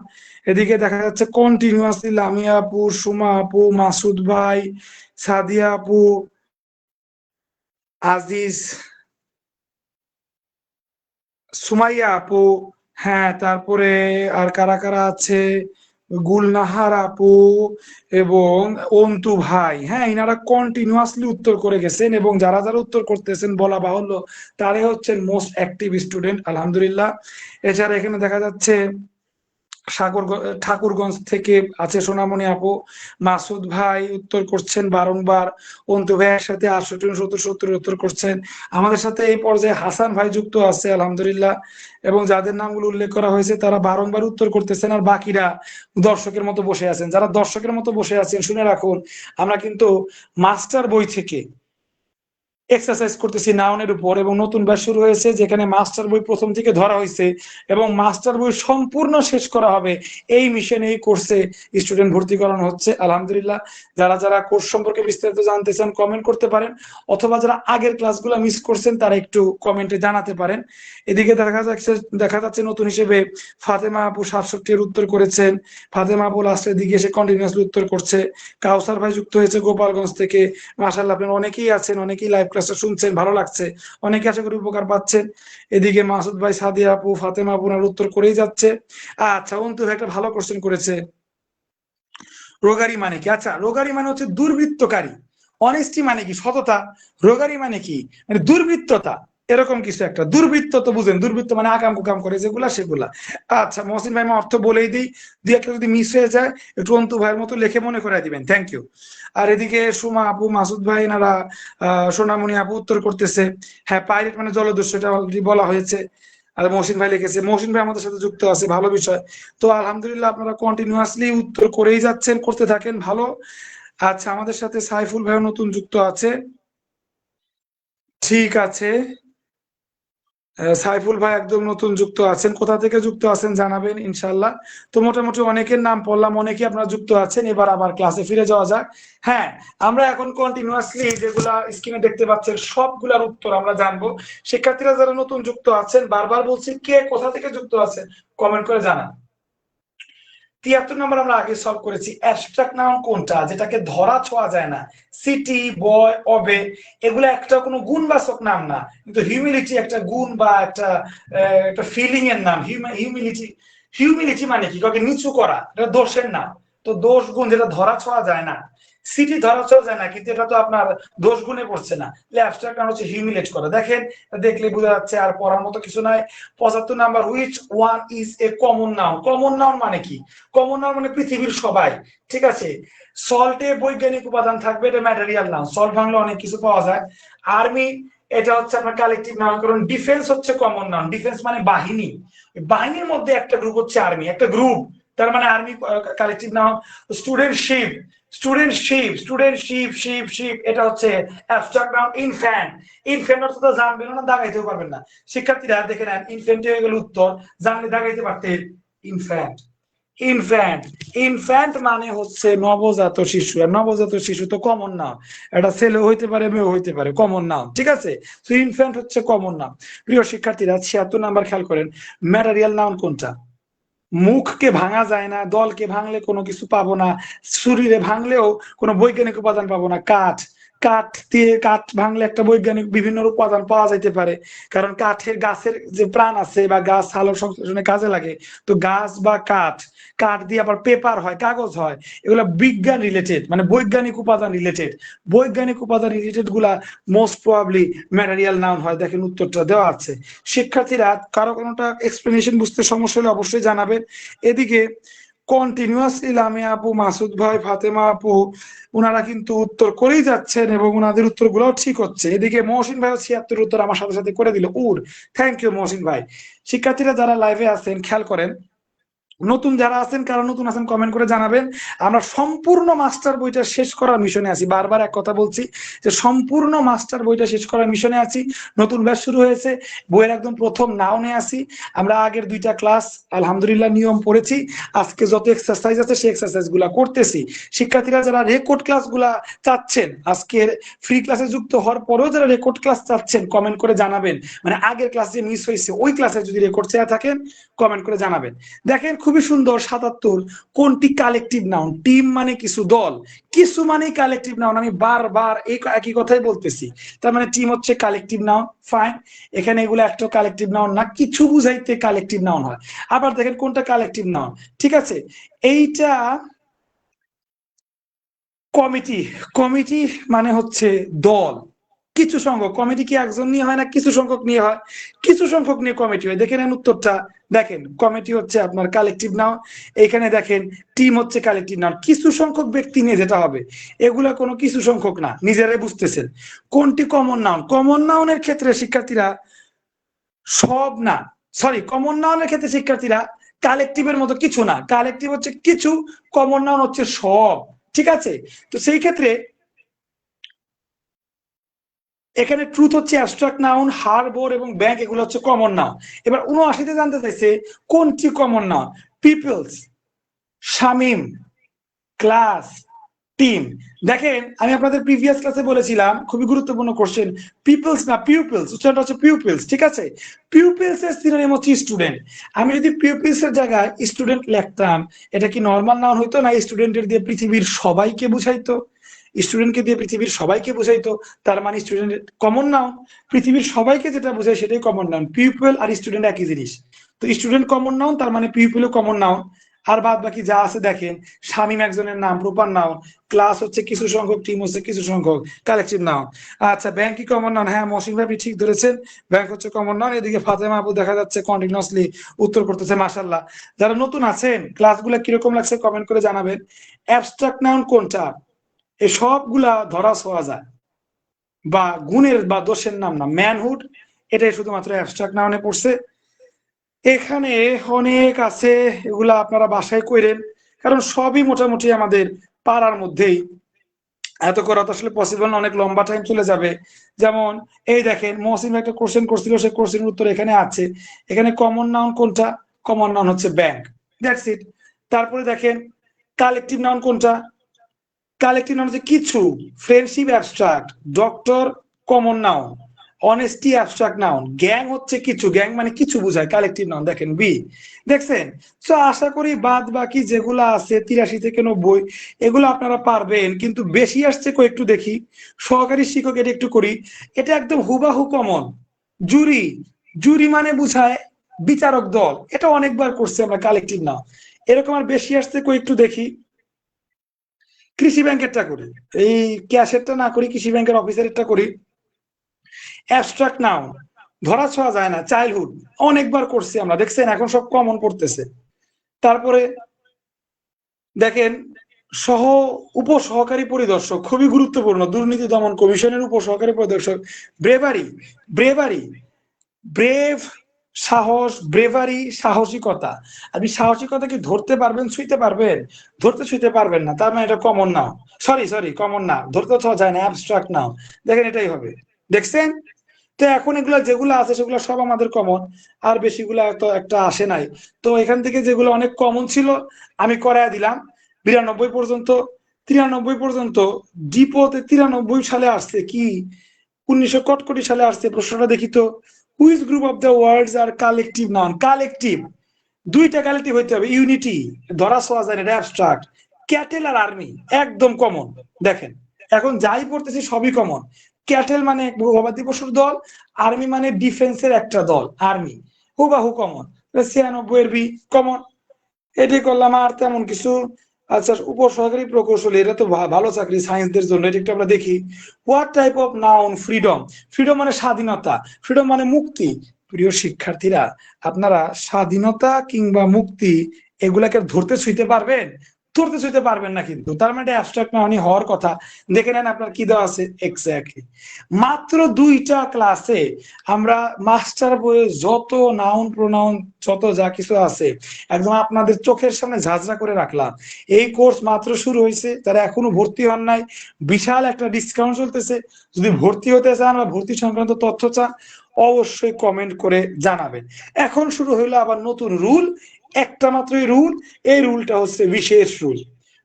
এদিকে দেখা যাচ্ছে কন্টিনিউয়াসলি লামিয়া আপু, সুমা আপু, মাসুদ ভাই, সাদিয়া আপু, আজিজ, সুমাইয়া আপু, হ্যাঁ, তারপরে আর কারা কারা আছে, গুলনাহার আপু এবং অন্তু ভাই, হ্যাঁ, ইনারা কন্টিনিউয়াসলি উত্তর করে গেছেন। এবং যারা যারা উত্তর করতেছেন বলা বাহুল্য তারাই হচ্ছেন মোস্ট অ্যাক্টিভ স্টুডেন্ট, আলহামদুলিল্লাহ। এছাড়া এখানে দেখা যাচ্ছে ঠাকুরগঞ্জ থেকে আছে সোনামণি আপু, মাসুদ ভাই উত্তর করছেন বারংবার, অন্তু ভাই একসাথে 68, 70 উত্তর করছেন। আমাদের সাথে এই পর্যায়ে হাসান ভাই যুক্ত আছে, আলহামদুলিল্লাহ। এবং যাদের নামগুলো উল্লেখ করা হয়েছে তারা বারংবার উত্তর করতেছেন, আর বাকিরা দর্শকের মতো বসে আছেন। যারা দর্শকের মতো বসে আছেন শুনে রাখুন, আমরা কিন্তু মাস্টার বই থেকে এক্সারসাইজ করতেছি নাউনের উপর, এবং নতুন ব্যাচ শুরু হয়েছে যেখানে মাস্টার বই প্রথম থেকে ধরা হয়েছে এবং মাস্টার বই সম্পূর্ণ শেষ করা হবে। এই মিশনে, এই কোর্সে স্টুডেন্ট ভর্তি করানো হচ্ছে আলহামদুলিল্লাহ। যারা যারা কোর্স সম্পর্কে বিস্তারিত জানতে চান কমেন্ট করতে পারেন, অথবা যারা আগের ক্লাসগুলো মিস করছেন তারা একটু কমেন্টে জানাতে পারেন। এদিকে দেখা যাচ্ছে নতুন হিসেবে ফাতেমা আপু 67 এর উত্তর করেছেন। ফাতেমা আপু লাস্টের দিকে এসে কন্টিনিউয়াসলি উত্তর করছে। কাউসার ভাই যুক্ত হয়েছে গোপালগঞ্জ থেকে। মাশাআল্লাহ, আপনারা অনেকেই আছেন, অনেকেই লাইভ ক্লাসটা শুনছেন, ভালো লাগছে, অনেকে আশা করি উপকার পাচ্ছেন। এদিকে মাসুদ ভাই, সাদিয়া আপু, ফাতেমা আপু উত্তর করেই যাচ্ছে। আচ্ছা, অন্তু ভাই একটা ভালো কোশ্চেন করেছে, রোগারি মানে কি? আচ্ছা, রোগারি মানে হচ্ছে দুর্বৃত্তকারী। অনেস্টি মানে কি? সততা। রোগারি মানে কি? মানে দুর্বৃত্ততা, এরকম কিছু একটা। দুর্বৃত্ত তো বুঝেন, দুর্বৃত্ত মানে আকাম কুকাম করে যেগুলা, সেগুলা। আচ্ছা মহসিন ভাই, আমি অর্থ বলেই দিই, দুই একটা যদি মিস হয়ে যায় একটু অন্তু ভাইয়ের মতো লিখে মনে করাই দিবেন, থ্যাংক ইউ। আর এদিকে সুমা আপু, মাসুদ ভাই, এনারা সোনামণি আপু উত্তর করতেছে। হ্যাঁ, পাইরেট মানে জলদস্যু, এটা অলরেডি বলা হয়েছে। আর মহসিন ভাই লিখেছে, মহসিন ভাই আমাদের সাথে যুক্ত আছে, ভালো বিষয়। তো আলহামদুলিল্লাহ, আপনারা কন্টিনিউয়াসলি উত্তর করেই যাচ্ছেন, করতে থাকেন, ভালো। আচ্ছা, আমাদের সাথে সাইফুল ভাইও নতুন যুক্ত আছে, ঠিক আছে। সাইফুল ভাই একদম নতুন যুক্ত আছেন, কোথা থেকে যুক্ত আছেন জানাবেন ইনশাল্লাহ। তো মোটামুটি অনেকের নাম পড়লাম, অনেকেই আপনারা যুক্ত আছেন। এবার আবার ক্লাসে ফিরে যাওয়া যাক। হ্যাঁ, আমরা এখন কন্টিনিউয়াসলি যেগুলা স্ক্রিনে দেখতে পাচ্ছেন সবগুলার উত্তর আমরা জানবো। শিক্ষার্থীরা যারা নতুন যুক্ত আছেন, বারবার বলছি, কে কোথা থেকে যুক্ত আছেন কমেন্ট করে জানান। 73 নম্বর আমরা আগে সলভ করেছি। অ্যাবস্ট্রাক্ট নাউন কোনটা, যেটাকে ধরা ছোঁয়া যায় না? সিটি, বয়, অবে, এগুলো একটা কোনো গুণবাচক নাম না, কিন্তু হিউমিলিটি একটা গুণ বা একটা ফিলিং এর নাম। হিউমিলিটি, হিউমিলিটি মানে কি? কাউকে নিচু করা, এটা দোষের নাম। তো দোষ গুণ যেটা ধরা ছোঁয়া যায় না। সিটি ধরা ছোঁয়া যায় না, কিন্তু এটা তো আপনার দোষ গুণে পড়ছে না। অ্যাবস্ট্রাক্ট নাউন হচ্ছে হিউমিলেট করা। দেখেন, দেখলে বোঝা যাচ্ছে, আর পড়ার মতো কিছু নাই। 75 number, which one is a common noun? Common noun মানে কি? কমন নাউন মানে পৃথিবীর সবাই, ঠিক আছে। সল্টে বৈজ্ঞানিক উপাদান থাকবে, এটা ম্যাটেরিয়াল নাউন। সল্ট ভাঙলে অনেক কিছু পাওয়া যায়। আর্মি, এটা হচ্ছে আপনার কালেকটিভ নাউন। কারণ ডিফেন্স হচ্ছে কমন নাউন। ডিফেন্স মানে বাহিনী, বাহিনীর মধ্যে একটা গ্রুপ হচ্ছে আর্মি, একটা গ্রুপ, তার মানে army collective noun. Studentship, ship, এটা হচ্ছে অ্যাবস্ট্রাক্ট নাউন। ইনফ্যান্ট, ইনফ্যান্ট অর্থ তো জানবেন না, দাগাইতেও পারবেন না। শিক্ষার্থীরা দেখে নেন, ইনফ্যান্ট হয়ে গেল উত্তর, জানলে দাগাইতে পারতেন। ইনফ্যান্ট, ইনফ্যান্ট, ইনফ্যান্ট মানে হচ্ছে নবজাত শিশু। আর নবজাত শিশু তো কমন নাম, এটা ছেলে হইতে পারে, মেয়ে হইতে পারে, কমন নাম, ঠিক আছে। তো ইনফ্যান্ট হচ্ছে কমন নাম। প্রিয় শিক্ষার্থীরা, 76 নাম্বার খেয়াল করেন, ম্যাটেরিয়াল নাউন কোনটা? মুখকে ভাঙা যায় না, দলকে ভাঙলে কোনো কিছু পাবো না, শরীরে ভাঙলেও কোনো বৈজ্ঞানিক উপাদান পাবো না। কাঠ, কাঠ দিয়ে, কাঠ ভাঙলে একটা বৈজ্ঞানিক বিভিন্ন উপাদান পাওয়া যাইতে পারে, কারণ কাঠের, গাছের যে প্রাণ আছে বা গাছ আলোর সংশ্লেষণে কাজে লাগে। তো গাছ বা কাঠ, কাঠ দিয়ে আবার পেপার হয়, কাগজ হয়, এগুলা বিজ্ঞান রিলেটেড, মানে বৈজ্ঞানিক উপাদান রিলেটেড। বৈজ্ঞানিক উপাদান রিলেটেড গুলা মোস্ট প্রবাবলি ম্যাটেরিয়াল নাউন হয়। দেখেন উত্তরটা দেওয়া আছে। শিক্ষার্থীরা, কারো কোনোটা এক্সপ্লেনেশন বুঝতে সমস্যা হলে অবশ্যই জানাবেন। এদিকে কন্টিনিউয়াসলি লামিয়া আপু, মাসুদ ভাই, ফাতেমা আপু, ওনারা কিন্তু উত্তর করেই যাচ্ছেন এবং ওনাদের উত্তরগুলোও ঠিক হচ্ছে। এদিকে মহসিন ভাই 76 উত্তর আমার সাথে সাথে করে দিল, থ্যাংক ইউ মহসিন ভাই। শিক্ষার্থীরা যারা লাইভে আছেন খেয়াল করেন, নতুন যারা আছেন, কারা নতুন আছেন কমেন্ট করে জানাবেন। আমরা সম্পূর্ণ মাস্টার বইটা শেষ করার মিশনে আছি, বারবার এক কথা বলছি যে সম্পূর্ণ মাস্টার বইটা শেষ করার মিশনে আছি। নতুন ব্যাচ শুরু হয়েছে, বইয়ের একদম প্রথম নাউনে আছি আমরা। আগের দুইটা ক্লাস আলহামদুলিল্লাহ নিয়ম পড়েছি, আজকে যত এক্সারসাইজ আছে সেই এক্সারসাইজ গুলা করতেছি। শিক্ষার্থীরা যারা রেকর্ড ক্লাস গুলা চাচ্ছেন, আজকের ফ্রি ক্লাসে যুক্ত হওয়ার পরেও যারা রেকর্ড ক্লাস চাচ্ছেন কমেন্ট করে জানাবেন। মানে আগের ক্লাস যে মিস হয়েছে ওই ক্লাসে যদি রেকর্ড চেয়ে থাকেন কমেন্ট করে জানাবেন। দেখেন খুবই সুন্দর, 77 কোনটি কালেকটিভ নাউন? টিম মানে কিছু, দল, কিছু মানে কালেকটিভ নাউন। আমি বারবার এই একই কথাই বলতেছি, তার মানে টিম হচ্ছে কালেকটিভ নাউন, ফাইন। এখানে এগুলো একটা কালেকটিভ নাউন না, কিছু বুঝাইতে কালেকটিভ নাউন হয়। আবার দেখেন কোনটা কালেকটিভ নাউন, ঠিক আছে। এইটা কমিটি, কমিটি মানে হচ্ছে দল, কিছু সংখ্যক। কমিটি কি একজন নিয়ে হয় না, কিছু সংখ্যক নিয়ে হয়, কিছু সংখ্যক নিয়ে কমিটি হয়। দেখে নেন উত্তরটা, দেখেন কমিটি হচ্ছে আপনার কালেকটিভ নাউন। এখানে দেখেন টিম হচ্ছে কালেকটিভ নাউন, কিছু সংখ্যক ব্যক্তি নিয়ে যেটা হবে। এগুলা কোনো কিছু সংখ্যক না, নিজেরাই বুঝতেছেন। কোনটি কমন নাউন? কমন নাউনের ক্ষেত্রে শিক্ষার্থীরা সব না, সরি, কমন নাউনের ক্ষেত্রে শিক্ষার্থীরা কালেকটিভের মতো কিছু না। কালেকটিভ হচ্ছে কিছু, কমন নাউন হচ্ছে সব, ঠিক আছে। তো সেই ক্ষেত্রে এখানে ট্রুথ হচ্ছে অ্যাবস্ট্রাক্ট নাউন, হারবোর এবং ব্যাংক এগুলো হচ্ছে কমন নাউন। এবার ৭৯তে জানতে চাইছে কোনটি common noun? Peoples, Shamim, class, team. দেখেন আমি আপনাদের প্রিভিয়াস ক্লাসে বলেছিলাম খুবই গুরুত্বপূর্ণ কোশ্চেন, পিপলস না পিউপিলস, উচ্চারণটা হচ্ছে পিউপিলস, ঠিক আছে? পিউপিলস এর সিনোনিম হচ্ছে স্টুডেন্ট। আমি যদি পিউপিলস এর জায়গায় স্টুডেন্ট লিখতাম, এটা কি নরমাল নাউন হইতো, না স্টুডেন্টের দিয়ে পৃথিবীর সবাইকে বুঝাইতো? স্টুডেন্টকে দিয়ে পৃথিবীর সবাইকে বুঝাইতো, তার মানে স্টুডেন্ট কমন নাউন। পৃথিবীর সবাইকে যেটা বোঝায় সেটাই কমন নাউন। পিউপল আর স্টুডেন্ট একই জিনিস, তো স্টুডেন্ট কমন নাউন, তার মানে পিউপলও কমন নাউন। আর বাদ বাকি যা আছে দেখেন, শামীম একজনের নাম, প্রপার নাউন। ক্লাস হচ্ছে কিছু সংখ্যক, টিম হচ্ছে কিছু সংখ্যক, কালেকটিভ নাউন। আচ্ছা, ব্যাংক কি কমন নাউন? হ্যাঁ মহসিন ভাই ঠিক ধরেছেন, ব্যাংক হচ্ছে কমন নাউন। এদিকে ফাতেমা আপু দেখা যাচ্ছে কন্টিনিউয়াসলি উত্তর করতেছে, মাশাআল্লাহ। যারা নতুন আছেন ক্লাসগুলো কিরকম লাগছে কমেন্ট করে জানাবেন। অ্যাবস্ট্রাক্ট নাউন কোনটা? এই সবগুলা ধরা ছোঁয়া যায়, বা গুণের বা দোষের নাম না। ম্যানহুড এটাই শুধুমাত্র অ্যাবস্ট্রাক্ট নাউনে পড়ছে। এখানে অনেক আছে, এগুলা আপনারা বাসায় কইরেন, কারণ সবই মোটামুটি আমাদের পাড়ার মধ্যেই। এত করা তো আসলে পসিবল না, অনেক লম্বা টাইম চলে যাবে। যেমন এই দেখেন মহসিন একটা কোশ্চেন করছিল, সেই কোশ্চেনের উত্তর এখানে আছে। এখানে কমন নাউন কোনটা? কমন নাউন হচ্ছে ব্যাংক, দ্যাটস ইট। তারপরে দেখেন কালেকটিভ নাউন কোনটা? কালেকটিভ নাউন হচ্ছে কিছু। Friendship abstract, doctor common noun, honesty abstract noun, gang হচ্ছে কিছু, গ্যাং মানে কিছু বোঝায়, কালেকটিভ নাউন। দেখেন বি, দেখছেন? তো আশা করি বাদ বাকি যেগুলো আছে 83 থেকে 90 এগুলো আপনারা পারবেন, কিন্তু বেশি আসছে কো একটু দেখি। সহকারী শিক্ষক, এটা একটু করি, এটা একদম হুবাহু কমন। জুরি, জুরি মানে বুঝায় বিচারক দল, এটা অনেকবার করছে আমরা, কালেকটিভ নাউন। এরকম আর বেশি আসছে কো একটু দেখি। কৃষি ব্যাংকেরটা করি, এই ক্যাশেরটা না করি, কৃষি ব্যাংকের অফিসারেরটা করি। অ্যাবস্ট্রাক্ট নাউন ধরা ছোঁয়া যায় না, চাইল্ডহুড অনেকবার করছি আমরা, দেখছেন? এখন সব কমন পড়তেছে। তারপরে দেখেন সহ উপসহকারী পরিদর্শক, খুবই গুরুত্বপূর্ণ, দুর্নীতি দমন কমিশনের উপসহকারী পরিদর্শক। ব্রেভারি, ব্রেভারি, ব্রেভ সাহস, ব্রেভারি সাহসিকতা। আপনি সাহসিকতা কি ধরতে পারবেন, ছুঁইতে পারবেন? ধরতে ছুঁইতে পারবেন না, তার মানে এটা কমন নাও। সরি সরি, কমন না, ধরতে ছোঁয়া যায় না, অ্যাবস্ট্রাক্ট নাও। দেখেন এটাই হবে, দেখছেন? তো এখন এগুলা যেগুলো আছে সেগুলো সব আমাদের কমন, আর বেশিগুলা তো একটা আসে নাই। তো এখান থেকে যেগুলো অনেক কমন ছিল আমি করায় দিলাম 92 পর্যন্ত। 93 পর্যন্ত। ডিপোতে 93 সালে আসছে কি, 1900 কটকটি সালে আসছে। প্রশ্নটা দেখি তো, which group of the words are collective noun? Collective, দুইটা কালেকটিভ হইতে হবে। ইউনিটি ধরা ছোঁয়া যায় না, এটা অ্যাবস্ট্রাক্ট। ক্যাটেল আর আর্মি একদম কমন। দেখেন এখন যাই পড়তেছি সবই কমন। ক্যাটেল মানে গবাদি পশুর দল, আর্মি মানে ডিফেন্সের একটা দল, আর্মি হুবাহু কমন। 96 এর বি কমন। এটি করলাম, আর তেমন কিছু। আচ্ছা, উপসহকারী প্রকৌশলী, এটা তো ভালো চাকরি সায়েন্সদের জন্য, এটা একটু আমরা দেখি। What type of noun freedom? Freedom মানে স্বাধীনতা, ফ্রিডম মানে মুক্তি। প্রিয় শিক্ষার্থীরা, আপনারা স্বাধীনতা কিংবা মুক্তি এগুলাকে ধরতে ছুঁইতে পারবেন? ধরতে ছুঁইতে পারবেন না, কিন্তু তার মানে অ্যাবস্ট্রাক্ট নাউনই হওয়ার কথা। দেখে নেন আপনার কি দেওয়া আছে, এক্স্যাক্টলি। মাত্র 2টা ক্লাসে আমরা মাস্টার বইয়ে যত নাউন প্রোনাউন যত যা কিছু আছে একদম আপনাদের চোখের সামনে ঝাঁঝরা করে রাখলাম। এই কোর্স মাত্র শুরু হয়েছে, যারা এখনো ভর্তি হন নাই বিশাল একটা ডিসকাউন্ট চলতেছে। যদি ভর্তি হতে চান বা ভর্তি সংক্রান্ত তথ্য চান অবশ্যই কমেন্ট করে জানাবেন। এখন শুরু হইলো আবার নতুন রুল, একটা মাত্রই রুল। এই রুলটা হচ্ছে বিশেষ রুল।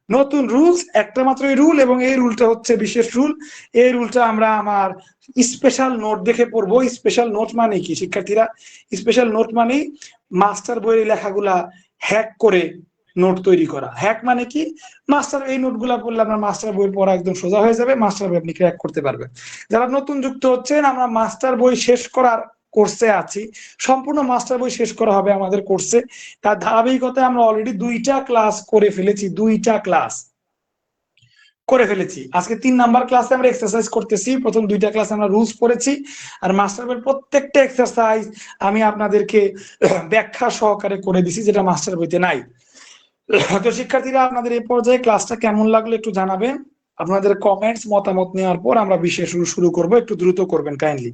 নতুন রুলস একটা মাত্রই রুল, এবং এই রুলটা হচ্ছে বিশেষ রুল। এই রুলটা আমরা আমার স্পেশাল নোট দেখে পড়বো। স্পেশাল নোট মানে কি শিক্ষার্থীরা? স্পেশাল নোট মানে মাস্টার বইয়ের লেখাগুলা হ্যাক করে নোট তৈরি করা। হ্যাক মানে কি? মাস্টার এই নোটগুলা পড়লে আপনার মাস্টার বই পড়া একদম সোজা হয়ে যাবে, মাস্টার বই আপনি ক্র্যাক করতে পারবেন। যারা নতুন যুক্ত হচ্ছেন, আমরা মাস্টার বই শেষ করার কোর্সে আছি। সম্পূর্ণ মাস্টার বই শেষ করা হবে আমাদের কোর্সে। তার ধারাবাহিকতায় আমরা অলরেডি 2টা ক্লাস করে ফেলেছি, 2টা ক্লাস করে ফেলেছি। আজকে 3 নাম্বার ক্লাসে আমরা এক্সারসাইজ করতেছি। প্রথম 2টা ক্লাসে আমরা রুলস পড়েছি, আর মাস্টার বইয়ের প্রত্যেকটা এক্সারসাইজ আমি আপনাদেরকে ব্যাখ্যা সহকারে করে দিছি, যেটা মাস্টার বইতে নাই। তো শিক্ষার্থীরা, আপনাদের এই পর্যায়ে ক্লাসটা কেমন লাগলো একটু জানাবেন। আপনাদের কমেন্টস মতামত নেওয়ার পর আমরা বিশেষ শুরু করব, একটু দ্রুত করবেন কাইন্ডলি।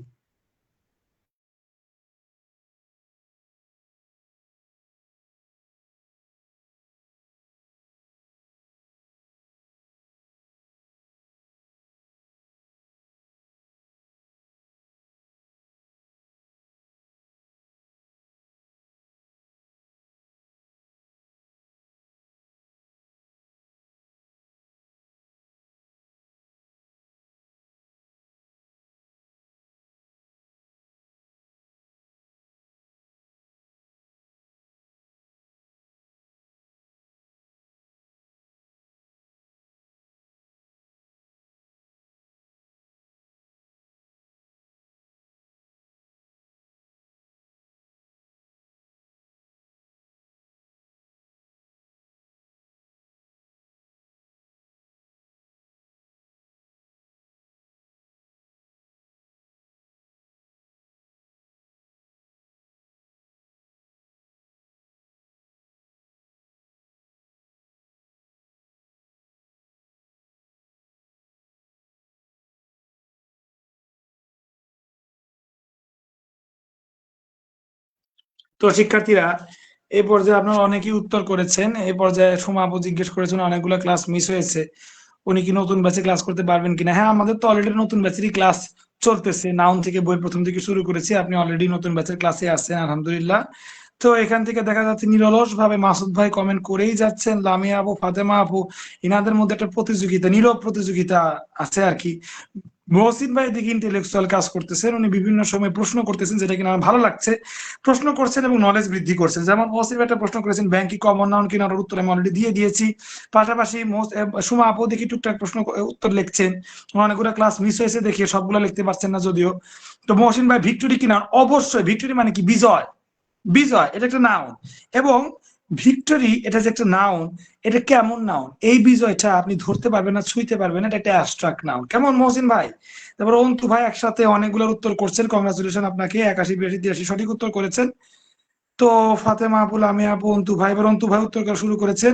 তো শিক্ষার্থীরা, এই পর্যায়ে আপনারা অনেকেই উত্তর করেছেন। এই পর্যায়ে সোমা আপু জিজ্ঞেস করেছেন অনেকগুলো ক্লাস মিস হয়েছে, উনি কি নতুন ব্যাচে ক্লাস করতে পারবেন কিনা। হ্যাঁ, আমাদের তো অলরেডি নতুন ব্যাচেরই ক্লাস চলতেছে, নাউন থেকে বই প্রথম থেকে শুরু করেছি, আপনি অলরেডি নতুন ব্যাচের ক্লাসে আছেন আলহামদুলিল্লাহ। তো এখান থেকে দেখা যাচ্ছে নিরলস ভাবে মাসুদ ভাই কমেন্ট করেই যাচ্ছেন, লামিয়া আপু, ফাতেমা আপু, ইনাদের মধ্যে একটা প্রতিযোগিতা, নীরব প্রতিযোগিতা আছে আর কি। মহসিন ভাই এদিকে ইন্টেলেকচুয়াল কাজ করতেছেন, উনি বিভিন্ন সময় প্রশ্ন করতেছেন, যেটা কিনা আমার ভালো লাগছে। প্রশ্ন করছেন এবং নলেজ বৃদ্ধি করছেন। যেমন মহসিন ভাই একটা প্রশ্ন করেছেন, ব্যাংক কি কমন নাউন কিনা, ওর উত্তর আমি অলরেডি দিয়ে দিয়েছি। পাশাপাশি সুমা আপু দেখি টুকটাক প্রশ্ন উত্তর লিখছেন, অনেকগুলো ক্লাস মিস হয়েছে দেখিয়ে সবগুলো লিখতে পারছেন না যদিও। তো মহসিন ভাই ভিক্টোরি কিনা, অবশ্যই ভিক্টোরি মানে কি বিজয়, বিজয় এটা একটা নাউন। এবং ভিক্টরি এটা যে একটা নাউন, এটা কেমন নাউন, এই বিজয়টা আপনি ধরতে পারবেন না, ছুঁইতে পারবেন না, এটা একটা অ্যাবস্ট্রাক্ট নাউন। কেমন মহসিন ভাই? তারপর অন্তু ভাই একসাথে অনেকগুলোর উত্তর করছেন, কংগ্রাচুলেশন আপনাকে, 81, 82, 83 সঠিক উত্তর করেছেন। তো ফাতেমা আপু, আমি আপু, অন্তু ভাই, এবার অন্তু ভাই উত্তর করা শুরু করেছেন।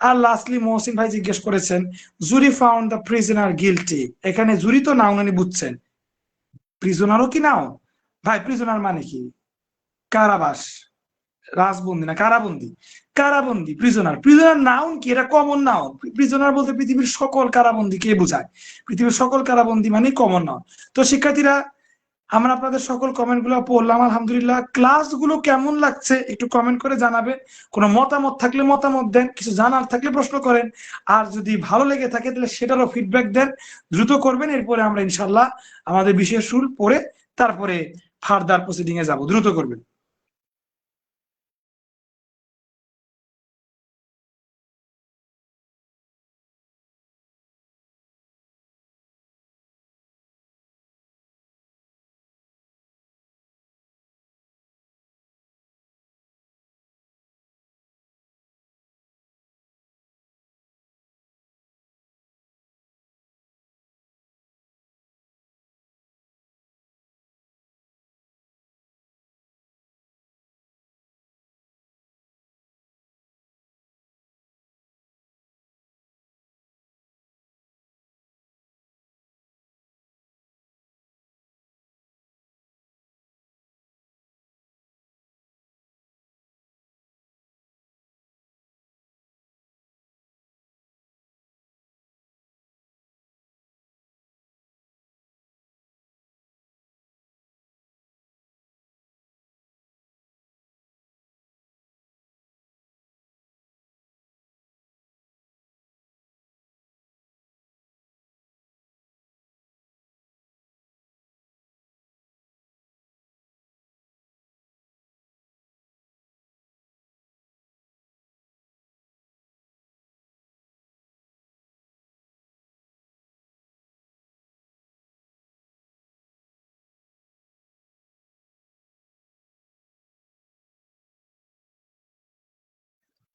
আর লাস্টলি মহসিন ভাই জিজ্ঞেস করেছেন, জুরি ফাউন্ড দ্য প্রিজনার গিলটি। এখানে জুরি তো নাউন উনি বুঝছেন, প্রিজনারও কি নাউন? ভাই প্রিজনার মানে কি? কারাবাস, রাজবন্দি না কারাবন্দি, কারাবন্দি, প্রিজনার। প্রিজনার নাউন কি? এটা কমন নাউন। প্রিজনার বলতে পৃথিবীর সকল কারাবন্দি কে বোঝায়? পৃথিবীর সকল কারাবন্দি মানে কমন নাউন। তো শিক্ষার্থীরা, আমরা আপনাদের সকল কমেন্ট গুলো পড়লাম আলহামদুলিল্লাহ। ক্লাসগুলো কেমন লাগছে একটু কমেন্ট করে জানাবেন। কোনো মতামত থাকলে মতামত দেন, কিছু জানার থাকলে প্রশ্ন করেন। আর যদি ভালো লেগে থাকে তাহলে সেটারও ফিডব্যাক দেন, দ্রুত করবেন। এরপরে আমরা ইনশাল্লাহ আমাদের বিশেষ রুল পড়ে তারপরে ফার্দার প্রসিডিং এ যাব, দ্রুত করবেন।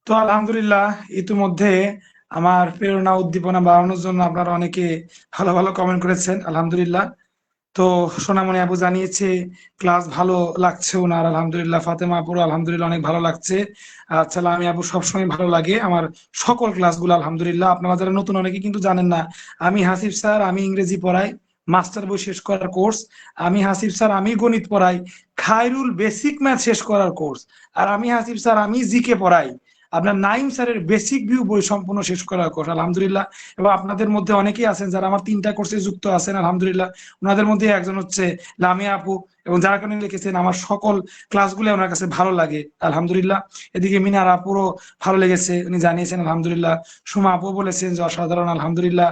তো আলহামদুলিল্লাহ, ইতিমধ্যে আমার প্রেরণা উদ্দীপনা বাড়ানোর জন্য আপনারা অনেকে ভালো ভালো কমেন্ট করেছেন আলহামদুলিল্লাহ। তো সোনামণি আপু জানিয়েছে ক্লাস ভালো লাগছে ওনার আলহামদুলিল্লাহ। ফাতেমা আপুর আলহামদুলিল্লাহ অনেক ভালো লাগছে। আচ্ছা, আমি আপু সবসময় ভালো লাগে আমার সকল ক্লাসগুলো আলহামদুলিল্লাহ। আপনারা যারা নতুন অনেকে কিন্তু জানেন না, আমি হাসিব স্যার, আমি ইংরেজি পড়াই, মাস্টার বই শেষ করার কোর্স। আমি হাসিব স্যার, আমি গণিত পড়াই, খায়রুল বেসিক ম্যাথ শেষ করার কোর্স। আর আমি হাসিব স্যার, আমি জিকে পড়াই, আপনার নাইম স্যারের বেসিক ভিউ বই সম্পূর্ণ শেষ করার কোর্স আলহামদুলিল্লাহ। এবং আপনাদের মধ্যে অনেকেই আছেন যারা আমার 3টা কোর্সে যুক্ত আছেন আলহামদুলিল্লাহ। ওনাদের মধ্যে একজন হচ্ছে লামিয়া আপু, এবং যারা কারণে লিখেছেন আমার সকল ক্লাসগুলো ওনার কাছে ভালো লাগে আলহামদুলিল্লাহ। এদিকে মিনার আপুরও ভালো লেগেছে, উনি জানিয়েছেন আলহামদুলিল্লাহ। সুমা আপু বলেছেন যে অসাধারণ আলহামদুলিল্লাহ।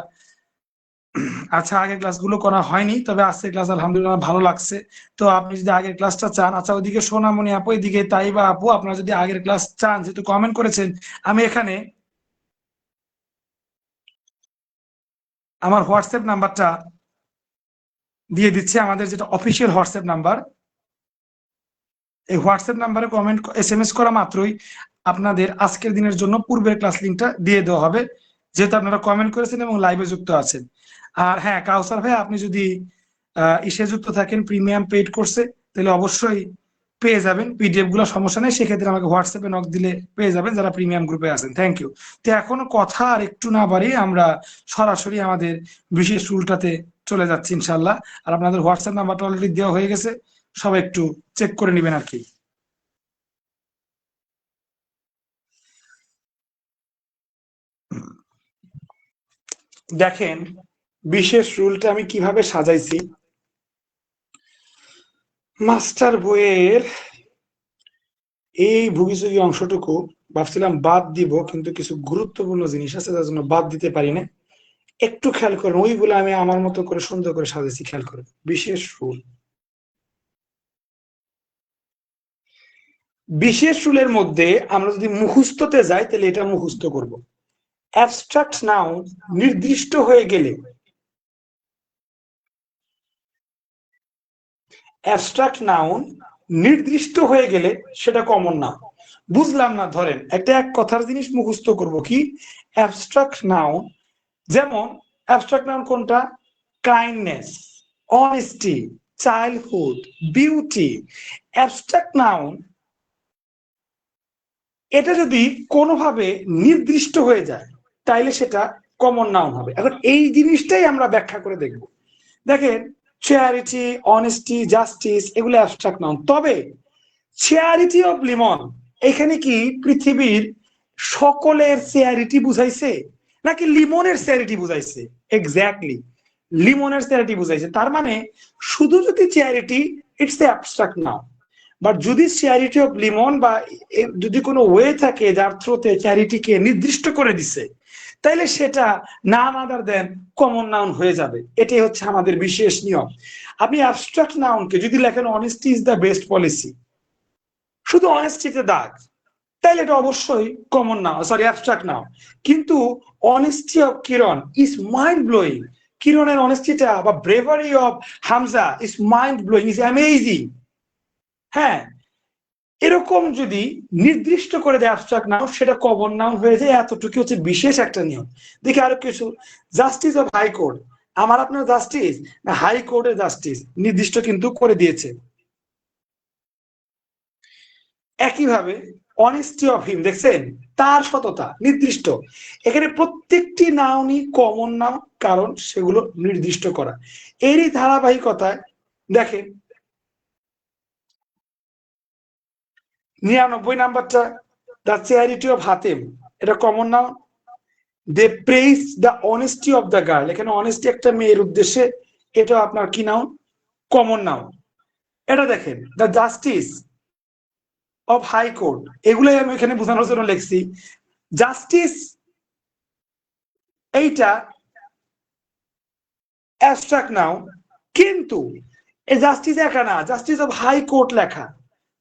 আচ্ছা, আগের ক্লাসগুলো করা হয়নি, তবে আজকের ক্লাস আলহামদুলিল্লাহ ভালো লাগছে। তো আপনি যদি আগের ক্লাসটা চান, আচ্ছা ওইদিকে সোনামণি আপু, এদিকে তাইবা আপু, আপনারা যদি আগের ক্লাস চান, যেহেতু কমেন্ট করেছেন, আমি এখানে আমার হোয়াটসঅ্যাপ নাম্বারটা দিয়ে দিচ্ছি, আমাদের যেটা অফিসিয়াল হোয়াটসঅ্যাপ নাম্বার। এই হোয়াটসঅ্যাপ নাম্বারে কমেন্ট SMS করা মাত্রই আপনাদের আজকের দিনের জন্য পূর্বের ক্লাস লিঙ্কটা দিয়ে দেওয়া হবে, যেহেতু আপনারা কমেন্ট করেছেন এবং লাইভে যুক্ত আছেন। আর হ্যাঁ, কাউসার ভাই, আপনি যদি ইসে যুক্ত থাকেন প্রিমিয়াম পেইড কোর্সে, তাহলে অবশ্যই পেয়ে যাবেন PDF গুলো, সমস্যা নেই। সেক্ষেত্রে আমাকে হোয়াটসঅ্যাপে নক দিলে পেয়ে যাবেন, যারা প্রিমিয়াম গ্রুপে আছেন। Thank you. তো এখনো কথা আর একটু না বাড়িয়ে আমরা সরাসরি আমাদের বিশেষ রুলটাতে চলে যাচ্ছি ইনশাল্লাহ। আর আপনাদের হোয়াটসঅ্যাপ নাম্বারটা অলরেডি দেওয়া হয়ে গেছে, সবাই একটু চেক করে নেবেন আর কি। দেখেন বিশেষ রুলটা আমি কিভাবে সাজাইছি। মাস্টার বইয়ের এই ভুগিচুগি অংশটুকু ভাবছিলাম বাদ দিব, কিন্তু কিছু গুরুত্বপূর্ণ জিনিস আছে যার জন্য বাদ দিতে পারি না। একটু খেয়াল করেন, ওইগুলো আমি আমার মতো করে সুন্দর করে সাজাইছি, খেয়াল করেন। বিশেষ রুল, বিশেষ রুলের মধ্যে আমরা যদি মুখস্থতে যাই তাহলে এটা মুখস্থ করব। অ্যাবস্ট্রাক্ট নাউন নির্দিষ্ট হয়ে গেলে, অ্যাবস্ট্রাক্ট নাউন নির্দিষ্ট হয়ে গেলে সেটা কমন নাউন। বুঝলাম না, ধরেন একটা এক কথার জিনিস মুখস্থ করব, কি অ্যাবস্ট্রাক্ট নাউন। যেমন অ্যাবস্ট্রাক্ট নাউন কোনটা? Kindness, honesty, childhood, beauty. Abstract noun এটা যদি কোনোভাবে নির্দিষ্ট হয়ে যায় তাইলে সেটা কমন নাউন হবে। এখন এই জিনিসটাই আমরা ব্যাখ্যা করে দেখব। দেখেন, চ্যারিটি, অনেস্টি, জাস্টিস এগুলো অ্যাবস্ট্রাক্ট নাউন। তবে চ্যারিটি অফ লিমন এখানে কি পৃথিবীর সকলের চ্যারিটি বুঝাইছে নাকি লিমনের চ্যারিটি বুঝাইছে? এক্স্যাক্টলি লিমনের চ্যারিটি বুঝাইছে। তার মানে শুধু যদি charity, it's a abstract noun. But যদি চ্যারিটি অফ লিমন বা যদি কোনো ওয়ে থাকে যার থ্রুতে চ্যারিটিকে নির্দিষ্ট করে দিছে, তাইলে সেটা নাম আদার দেন কমন নাউন হয়ে যাবে। এটাই হচ্ছে আমাদের বিশেষ নিয়ম। আপনি অ্যাবস্ট্রাক্ট নাউনকে যদি লেখেন honesty is the best policy, শুধু অনেস্টিতে দাগ, তাইলে এটা অবশ্যই common noun, sorry abstract noun. কিন্তু honesty of Kiran is mind blowing, কিরণের অনেস্টিটা বা bravery of Hamza is mind blowing, is amazing. হ্যাঁ, এরকম যদি নির্দিষ্ট করে দেয় অ্যাবস্ট্রাক্ট নাউন, সেটা কমন নাউন হয়ে যায়। এতটুকু হচ্ছে বিশেষ একটা নিয়ম। দেখি আরো কিছু। জাস্টিস অফ হাইকোর্ট, আমার আপনার জাস্টিস না হাইকোর্টের জাস্টিস নির্দিষ্ট কিন্তু করে দিয়েছে। একইভাবে অনেস্টি অফ হিম, দেখছেন তার সততা নির্দিষ্ট। এখানে প্রত্যেকটি নাউনই কমন নাউন, কারণ সেগুলো নির্দিষ্ট করা। এরই ধারাবাহিকতায় দেখেন 99 নাম্বারটা, দ্য চ্যারিটি অফ হাতেম, এটা common noun. They praise the honesty of the girl, এখানে অনেস্টি একটা মেয়ের উদ্দেশ্যে, এটা আপনার কি নাউন? Common noun. এটা দেখেন the justice of high court, এগুলোই আমি এখানে বোঝানোর জন্য লিখছি। জাস্টিস এইটা অ্যাবস্ট্রাক্ট নাউন, কিন্তু এই জাস্টিস একা না, জাস্টিস অফ হাই কোর্ট লেখা,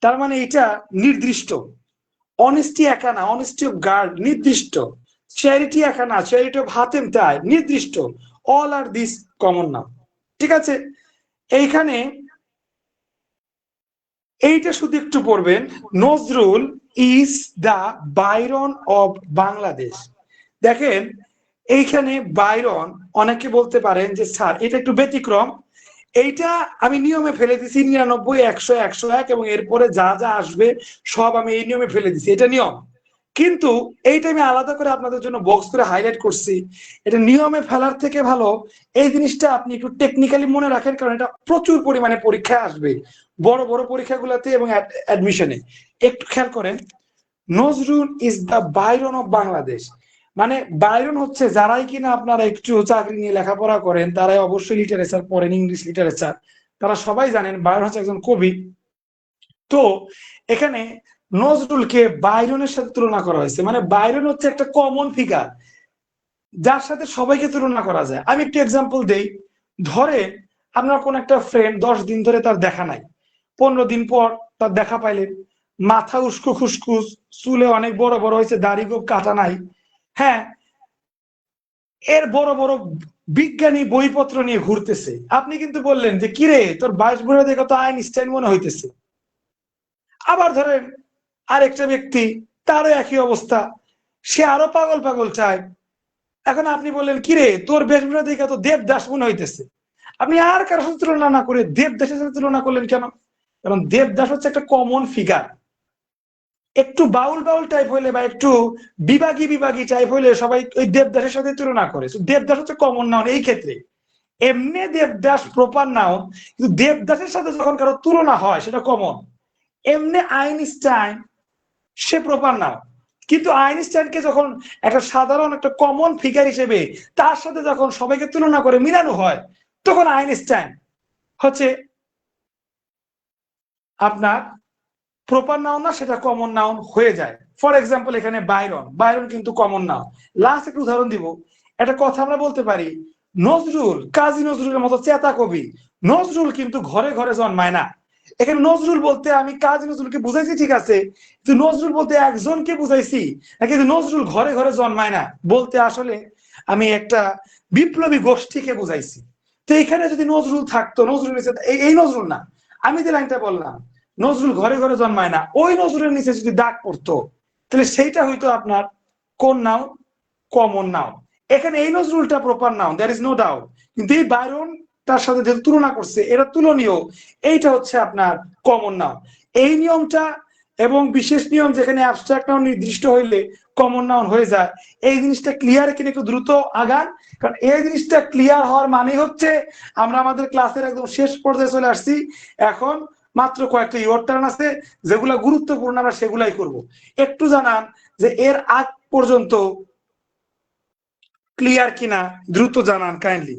তার মানে এটা নির্দিষ্ট। অনেস্টি একা না, অনেস্টি অফ গার্ড নির্দিষ্ট। চ্যারিটি একা না, চ্যারিটি অফ হাতেম তাই নির্দিষ্ট। All are this common noun. ঠিক আছে, এইখানে এইটা শুধু একটু পড়বেন। Nazrul is the Byron of Bangladesh. দেখেন এইখানে বাইরন, অনেকে বলতে পারেন যে স্যার এটা একটু ব্যতিক্রম। এইটা আমি নিয়মে ফেলে দিছি 99, 100, 101 এবং এরপরে যা যা আসবে সব আমি এই নিয়মে ফেলে দিছি, এটা নিয়ম। কিন্তু এইটা আমি আলাদা করে আপনাদের জন্য বক্স করে হাইলাইট করছি। এটা নিয়মে ফেলার থেকে ভালো এই জিনিসটা আপনি একটু টেকনিক্যালি মনে রাখেন, কারণ এটা প্রচুর পরিমাণে পরীক্ষায় আসবে, বড় বড় পরীক্ষাগুলোতে এবং অ্যাডমিশনে। একটু খেয়াল করেন, Nazrul is the Byron of Bangladesh, মানে বাইরন হচ্ছে, যারাই কিনা আপনারা একটু চাকরি নিয়ে লেখাপড়া করেন তারাই অবশ্যই লিটারেচার পড়েন, ইংলিশ লিটারেচার, তারা সবাই জানেন বাইরন হচ্ছে একজন কবি। তো এখানে নজরুলকে বাইরনের সাথে তুলনা করা হয়েছে, মানে বাইরন হচ্ছে একটা কমন ফিগার যার সাথে সবাইকে তুলনা করা যায়। আমি একটু এক্সাম্পল দেই। ধরে আপনার কোন একটা ফ্রেন্ড 10 দিন ধরে তার দেখা নাই, 15 দিন পর তার দেখা পাইলেন, মাথা উস্কো খুসখুস, চুলে অনেক বড় বড় হয়েছে, দাড়ি গোঁফ কাটা নাই। হ্যাঁ, এর বড় বড় বিজ্ঞানী বইপত্র নিয়ে ঘুরতেছে। আপনি কিন্তু বললেন যে কিরে তোর 22 বছর দেখে তো আইনস্টাইন মনে হইতেছে। আবার ধরেন আরেকটা ব্যক্তি, তারও একই অবস্থা, সে আরো পাগল পাগল চায়। এখন আপনি বললেন কিরে তোর বেশভূষা দেখে তো দেবদাস মনে হইতেছে। আপনি আর কারোর সাথে তুলনা না করে দেবদাসের সাথে তুলনা করলেন কেন? কারণ দেবদাস হচ্ছে একটা কমন ফিগার। একটু বাউল বাউল টাইপ হইলে বা একটু বিভাগী বিভাগী টাইপ হইলে সবাই ওই দেবদাসের সাথে তুলনা করে। দেবদাস হচ্ছে কমন নাউন এই ক্ষেত্রে। এমনি দেবদাস প্রপার নাউন, কিন্তু দেবদাসের সাথে যখন কারো তুলনা হয় সেটা কমন। এমনি আইনস্টাইন সে প্রপার নাউন, কিন্তু আইনস্টাইনকে যখন একটা সাধারণ একটা কমন ফিগার হিসেবে তার সাথে যখন সবাইকে তুলনা করে মিলানো হয়, তখন আইনস্টাইন হচ্ছে আপনার প্রপার নাউন না, সেটা কমন নাউন হয়ে যায়। ফর এক্সাম্পল এখানে বাইরন কিন্তু কমন নাউন। লাস্ট একটা উদাহরণ দিব। একটা কথা আমরা বলতে পারি, নজরুল কাজী নজরুলের মতো চেতা কবি, নজরুল কিন্তু ঘরে ঘরে জন্মায় না। এখানে নজরুল বলতে আমি কাজী নজরুলকে বুঝাইছি, ঠিক আছে, কিন্তু নজরুল বলতে একজনকে বুঝাইছি না, কিন্তু নজরুল ঘরে ঘরে জন্মায় না বলতে আসলে আমি একটা বিপ্লবী গোষ্ঠীকে বুঝাইছি। তো এখানে যদি নজরুল থাকতো, নজরুল এই নজরুল না, আমি যে লাইনটা বললাম নজরুল ঘরে ঘরে জন্মায় না, ওই নজরুলের নিচে যদি দাগ পড়তো, তাহলে সেইটা হইতো আপনার কোন নাউন? Common noun. এখানে এই নজরুলটা proper noun, there is no doubt, কিন্তু এই বাইরন তার সাথে যেহেতু তুলনা করছে, এটা তুলনীয়, এইটা হচ্ছে আপনার কমন নাউন। এই নিয়মটা এবং বিশেষ নিয়ম যেখানে অ্যাবস্ট্রাক্ট নাউন নির্দিষ্ট হইলে কমন নাউন হয়ে যায়, এই জিনিসটা ক্লিয়ার এখানে একটু দ্রুত আগান, কারণ এই জিনিসটা ক্লিয়ার হওয়ার মানে হচ্ছে আমরা আমাদের ক্লাসের একদম শেষ পর্যায়ে চলে আসছি। এখন মাত্র কয়েকটা ইওর টার্ন আছে, যেগুলা গুরুত্বপূর্ণ আমরা সেগুলাই করব। একটু জানান যে এর আগ পর্যন্ত ক্লিয়ার কিনা, দ্রুত জানান কাইন্ডলি।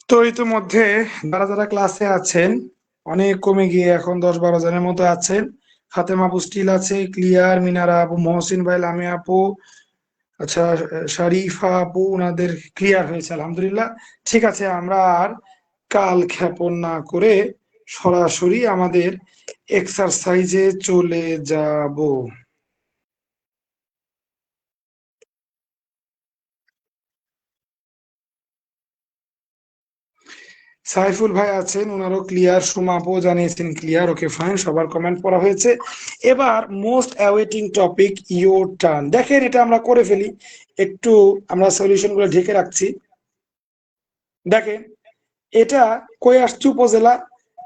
তো ইতিমধ্যে যারা যারা ক্লাসে আছেন অনেক কমে গিয়ে এখন 10-12 জনের মতো আছেন। ফাতেমা আপু স্টিল আছে, ক্লিয়ার, মিনারা আপু, মহসিন ভাই, লামিয়া আপু, আচ্ছা, শরীফা আপু, ওনাদের ক্লিয়ার হয়েছে আলহামদুলিল্লাহ। ঠিক আছে, আমরা আর কাল ক্ষেপণ না করে সরাসরি আমাদের এক্সারসাইজে চলে যাব। সাইফুল ভাই আছেন, ওনারও ক্লিয়ার, সুমা আপু জানিয়েছেন ক্লিয়ার, ওকে ফাইন, সবার কমেন্ট পড়া হয়েছে। এবার most awaiting topic, your turn. দেখেন এটা আমরা করে ফেলি, একটু আমরা সলিউশন গুলো ঢেকে রাখছি। দেখেন এটা কই আসছে? উপজেলা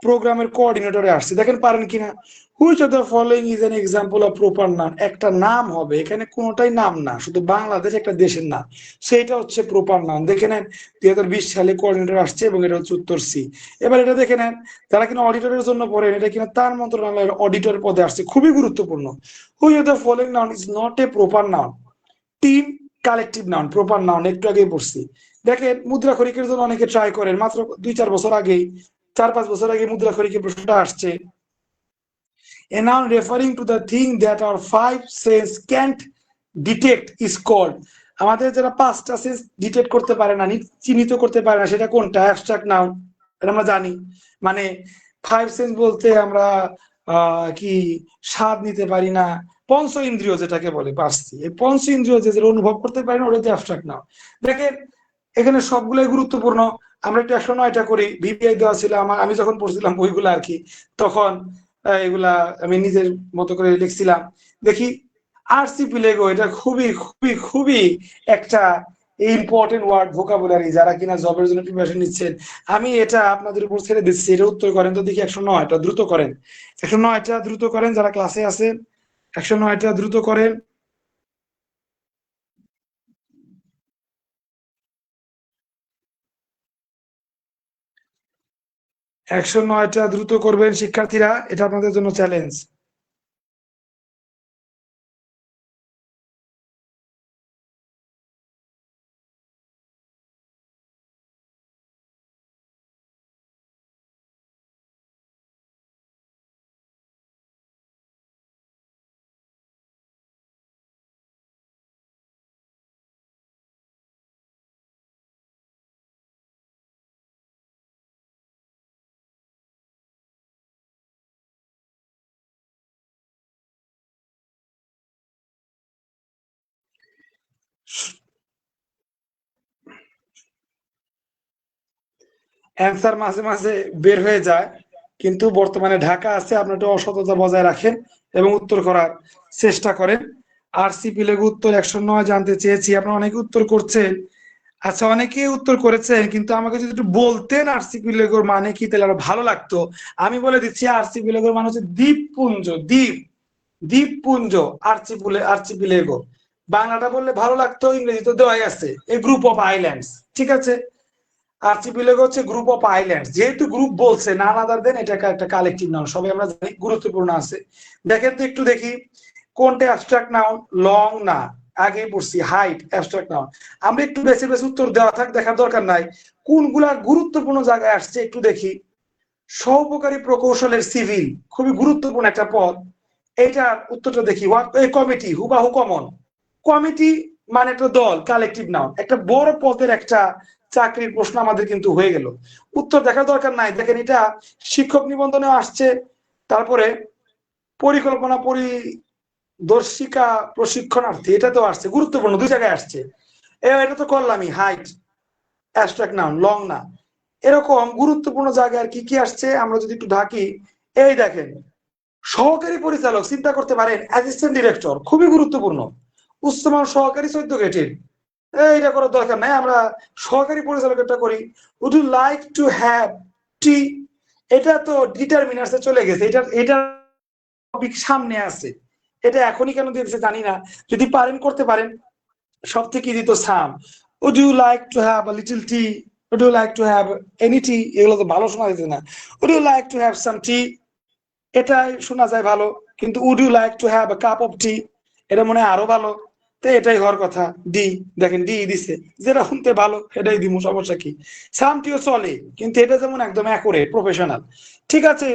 প্রোগ্রামের কোঅর্ডিনেটরে আসছে, দেখেন পারেন কিনা। Which of the following is an example of proper noun. একটা নাম হবে, এখানে কোনোটাই নাম না, শুধু বাংলাদেশ একটা দেশের নাম, সেটা হচ্ছে প্রপার নাউন। দেখে নেন 2020 সালে কোঅর্ডিনেটর আসছে এবং এটা হচ্ছে উত্তর সি। এবার এটা দেখে নেন, যারা কিনা অডিটরের জন্য পড়েন, এটা কিনা তার মন্ত্রণালয়ের অডিটর পদে আসছে, খুবই গুরুত্বপূর্ণ। Which of the following noun is not a proper noun? Team, collective noun, proper noun একটু আগেই পড়ছি। দেখেন মুদ্রা খরিকের জন্য অনেকে ট্রাই করেন, মাত্র 2-4 বছর আগেই, 4-5 বছর আগে মুদ্রা খরিকের প্রশ্নটা আসছে। A noun referring to the thing that our five sense can't detect is called. আমাদের যারা 5টা সেন্স ডিটেক্ট করতে পারে না, চিহ্নিত করতে পারে না, সেটা কোনটা? অ্যাবস্ট্রাক্ট নাউন, এটা আমরা জানি। মানে 5 সেন্স বলতে আমরা কি স্বাদ নিতে পারি না, পঞ্চ ইন্দ্রিয় যেটাকে বলে পাচ্ছি, এই পঞ্চ ইন্দ্রিয় যে যেটা অনুভব করতে পারি না, ওটা হচ্ছে অ্যাবস্ট্রাক্ট নাউন। দেখেন এখানে সবগুলোই গুরুত্বপূর্ণ, আমরা একটু 109টা করি, ভিপিআই দেওয়া ছিল আমার, আমি যখন পড়ছিলাম বইগুলো আর কি, তখন এগুলা আমি নিজের মতো করে লিখছিলাম। দেখি আর্চিপিলেগো, এটা খুবই খুবই খুবই একটা ইম্পর্টেন্ট ওয়ার্ড, ভোকাবুলারি, যারা কিনা জবের জন্য প্রিপারেশন নিচ্ছেন। আমি এটা আপনাদের উপর ছেড়ে দিচ্ছি, এটা উত্তর করেন তো দেখি। 109টা দ্রুত করেন, 109টা দ্রুত করেন, যারা ক্লাসে আছেন 109টা দ্রুত করেন। 109টা দ্রুত করবেন শিক্ষার্থীরা, এটা আপনাদের জন্য চ্যালেঞ্জ। অ্যান্সার মাঝে মাঝে বের হয়ে যায়, কিন্তু বর্তমানে ঢাকা আছে, আপনি একটু অসততা বজায় রাখেন এবং উত্তর করার চেষ্টা করেন। আরসিপি লেগু উত্তর 109 জানতে চেয়েছি, আপনারা অনেকে উত্তর করছেন। আচ্ছা, অনেকেই উত্তর করেছেন, কিন্তু আমাকে যদি একটু বলতেন আরসিপি লেগুর মানে কি, তাহলে আরো ভালো লাগতো। আমি বলে দিচ্ছি, আরসিপি লেগুর মানে হচ্ছে দ্বীপপুঞ্জ, দ্বীপ, দ্বীপপুঞ্জ, আরসিপি লেগো। বাংলাটা বললে ভালো লাগতো, ইংরেজি তো দেওয়াই আছে, এ গ্রুপ অফ আইল্যান্ডস। ঠিক আছে, আর্চিপিলেগো হচ্ছে গ্রুপ অফ আইল্যান্ডস, যেহেতু গ্রুপ বলছে, না আদার দেন এটা একটা কালেকটিভ নাউন, সবাই আমরা জানি, গুরুত্বপূর্ণ আছে। দেখেন তো একটু দেখি কোনটা অ্যাবস্ট্রাক্ট নাউন। লং না, আগেই পড়ছি, হাইট অ্যাবস্ট্রাক্ট নাউন। আমরা একটু বেশি বেশি উত্তর দেওয়া থাক, দেখার দরকার নাই, কোনগুলা গুরুত্বপূর্ণ জায়গায় আসছে একটু দেখি। সহকারী প্রকৌশলের সিভিল, খুবই গুরুত্বপূর্ণ একটা পদ, এইটার উত্তরটা দেখি। Committee, হুবাহু common. কমিটি মানে একটা দল, কালেকটিভ নাউন। একটা বড় পদের একটা চাকরির প্রশ্ন আমাদের কিন্তু হয়ে গেল, উত্তর দেখার দরকার নাই। দেখেন এটা শিক্ষক নিবন্ধনে আসছে, তারপরে পরিকল্পনা পরিদর্শিকা প্রশিক্ষণার্থী, এটা তো আসছে, গুরুত্বপূর্ণ দুই জায়গায় আসছে। এটা তো করলামই, হাইট অ্যাবস্ট্রাক্ট নাউন, লং না। এরকম গুরুত্বপূর্ণ জায়গায় আর কি কি আসছে আমরা যদি একটু ঢাকি। এই দেখেন, সহকারী পরিচালক, চিন্তা করতে পারেন, অ্যাসিস্ট্যান্ট ডিরেক্টর, খুবই গুরুত্বপূর্ণ। উচ্চমান সহকারী 14 গেটের, এইটা করার দরকার নাই, আমরা সহকারী পরিচালকটা করি। Would you like to have tea, এটা তো ডিটারমিনার্সে চলে গেছে, এটা টপিক সামনে আছে, এটা এখনই কেন দিয়েছে জানি না, যদি পারেন করতে পারেন। সব থেকে দিত some. Would you like to have a little tea, would you like to have any tea, এগুলো তো ভালো শোনা যেত না। Would you like to have some tea, এটাই শোনা যায় ভালো, কিন্তু would you like to have a cup of tea, এটা মনে হয় আরো ভালো। তো এটাই হওয়ার কথা, ডি। দেখেন ডি দিছে, যেটা শুনতে ভালো এটাই দিব, সমস্যা কি। সামটিও চলে, কিন্তু এটা যেমন একদম অ্যাকুরেট, প্রফেশনাল। ঠিক আছে,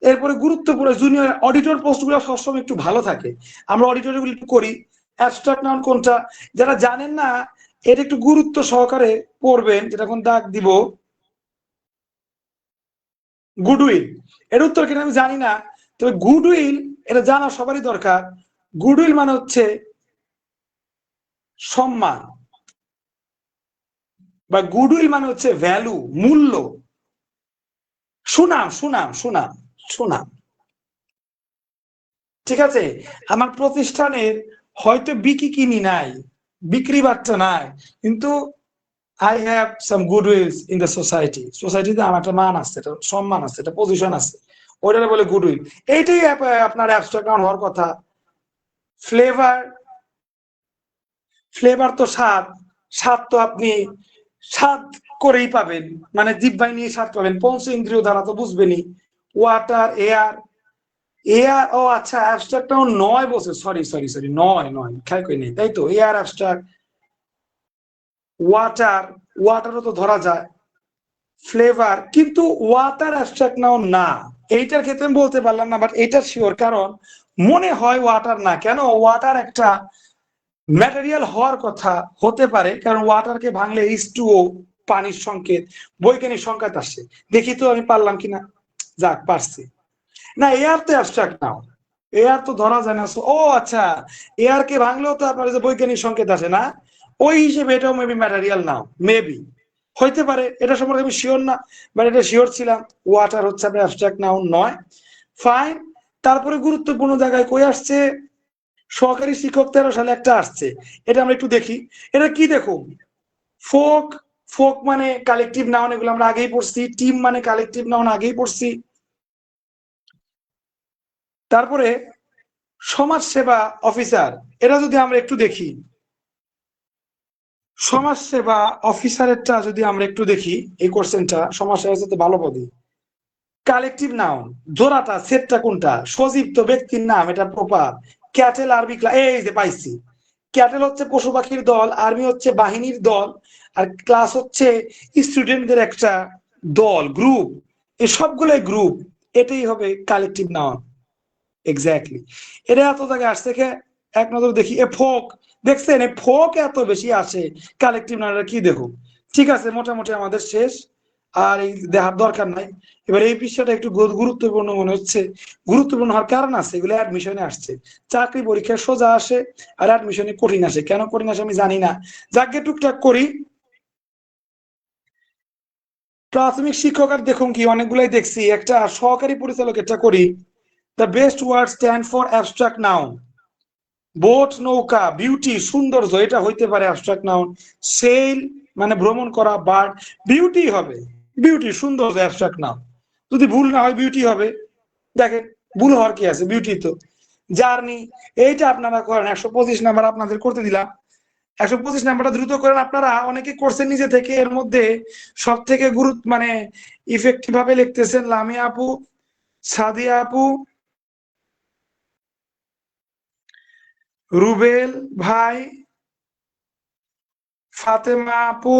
এরপরে গুরুত্বপূর্ণ জুনিয়র অডিটর পোস্ট গুলো সবসময় একটু ভালো থাকে, আমরা অডিটর গুলো একটু করি। অ্যাবস্ট্রাক্ট নাউন কোনটা, যারা জানেন না এটা একটু গুরুত্ব সহকারে পড়বেন, যেটা এখন দাগ দিব। গুডউইল, এর উত্তর কিনা আমি জানি না, তবে গুডউইল এটা জানা সবারই দরকার। গুডউইল মানে হচ্ছে সম্মান, বা গুডউইল মানে হচ্ছে ভ্যালু, মূল্য, সুনাম, সুনাম, সুনাম, সুনাম। ঠিক আছে, আমার প্রতিষ্ঠানের হয়তো বিক্রি কিনি নাই, বিক্রি বার্তা নাই, কিন্তু I have some goodwills in the society, সোসাইটিতে আমার একটা মান আছে, একটা সম্মান আছে, একটা পজিশন আছে, ওইটা বলে গুডউইল। এইটাই আপনার অ্যাবস্ট্রাক্ট নাউন হওয়ার কথা। ফ্লেভার, ফ্লেভার তো স্বাদ, স্বাদ তো আপনি স্বাদ করেই পাবেন, মানে জিহ্বাই নিয়ে স্বাদ পাবেন, পঞ্চ ইন্দ্রিয় দ্বারা তো বুঝবেনই। ওয়াটার, এয়ার, এয়ার, ও আচ্ছা, অ্যাবস্ট্রাক্ট নাউন 9 বছর, সরি সরি সরি, 9 9 খেয়াল করি নেই, তাই তো। এয়ার অ্যাবস্ট্রাক্ট, ওয়াটার, ওয়াটারও তো ধরা যায়। ফ্লেভার, কিন্তু ওয়াটার অ্যাবস্ট্রাক্ট নাউন না, এইটার ক্ষেত্রে আমি বলতে পারলাম না, বাট এটা শিওর, কারণ মনে হয় ওয়াটার না, কেন ওয়াটার একটা ম্যাটেরিয়াল হওয়ার কথা, হতে পারে, কারণ ওয়াটারকে ভাঙলে H2O, পানির সংকেত, বৈজ্ঞানিক সংকেত আসে। দেখি তো আমি পারলাম কিনা, যাক পারছি। না, এয়ার তো অ্যাবস্ট্রাক্ট নাও, এয়ার তো ধরা যায় না। ও আচ্ছা, এয়ার কে ভাঙলেও তো আপনার যে বৈজ্ঞানিক সংকেত আসে না, ওই হিসেবে এটাও মেবি ম্যাটেরিয়াল নাও, মেবি। হইতে পারে, এটা সম্পর্কে আমি শিওর না, বাট এটা শিওর ছিলাম ওয়াটার হচ্ছে আপনার অ্যাবস্ট্রাক্ট নাউন নয়। ফাইন। তারপরে গুরুত্বপূর্ণ জায়গায় কই আসছে, সহকারী শিক্ষক 13 সালে একটা আসছে, এটা আমরা একটু দেখি। এটা কি দেখুন, ফোক, ফোক মানে কালেকটিভ নাউন, এগুলো আমরা আগেই পড়ছি। টিম মানে কালেকটিভ নাউন, আগেই পড়ছি। তারপরে সমাজ সেবা অফিসার, এটা যদি আমরা একটু দেখি, সমাজ সেবা অফিসারেরটা যদি আমরা একটু দেখি, এই কোশ্চেনটা সমাজ সেবা হচ্ছে ভালো পদে কালেকটিভ নাউন, জোড়াটা সেটটা কোনটা, সজীব তো ব্যক্তির নাম, এটা প্রপার। ক্যাটেল আর্মি, এই যে পাইছি, ক্যাটেল হচ্ছে পশু পাখির দল, আর্মি হচ্ছে বাহিনীর দল, আর ক্লাস হচ্ছে স্টুডেন্টদের একটা দল, গ্রুপ, এই সবগুলোই গ্রুপ, এটাই হবে কালেকটিভ নাউন। এক্স্যাক্টলি, এটা এত জায়গায় আসছে, এক নজর দেখি এ ফোক, দেখছেন এ ফোক এত বেশি আসে, কালেকটিভ নাউন কি দেখুন। ঠিক আছে, মোটামুটি আমাদের শেষ, আর এই দেখার দরকার নাই। এবার এই বিষয়টা একটু গুরুত্বপূর্ণ মনে হচ্ছে, গুরুত্বপূর্ণ হওয়ার কারণ আছে, এগুলো অ্যাডমিশনে আসছে, চাকরি পরীক্ষায় সোজা আসে আর অ্যাডমিশনে কঠিন আসে, কেন কঠিন আসে আমি জানি না, যাকে টুকটাক করি। প্রাথমিক শিক্ষক আর দেখুন কি অনেকগুলাই দেখছি, একটা সহকারী পরিচালক এটা করি। The best word stand for abstract noun, boat নৌকা, বিউটি সৌন্দর্য, এটা হইতে পারে অ্যাবস্ট্রাক্ট নাউন। সেল মানে ভ্রমণ করা, বার্ড, বিউটি হবে, বিউটি সৌন্দর্য অ্যাবস্ট্রাক্ট নাউন, যদি ভুল না হয় বিউটি হবে। দেখেন ভুল হওয়ার কি আছে, বিউটি তো। জার্নি, এইটা আপনারা করেন, 125 নাম্বার আপনাদের করতে দিলাম, 125 নাম্বারটা দ্রুত করেন, আপনারা অনেকে করছেন নিজে থেকে। এর মধ্যে সব থেকে গুরুত্ব মানে ইফেক্টিভ ভাবে লিখতেছেন লামিয়া আপু, সাদিয়া আপু, রুবেল ভাই, ফাতেমা আপু,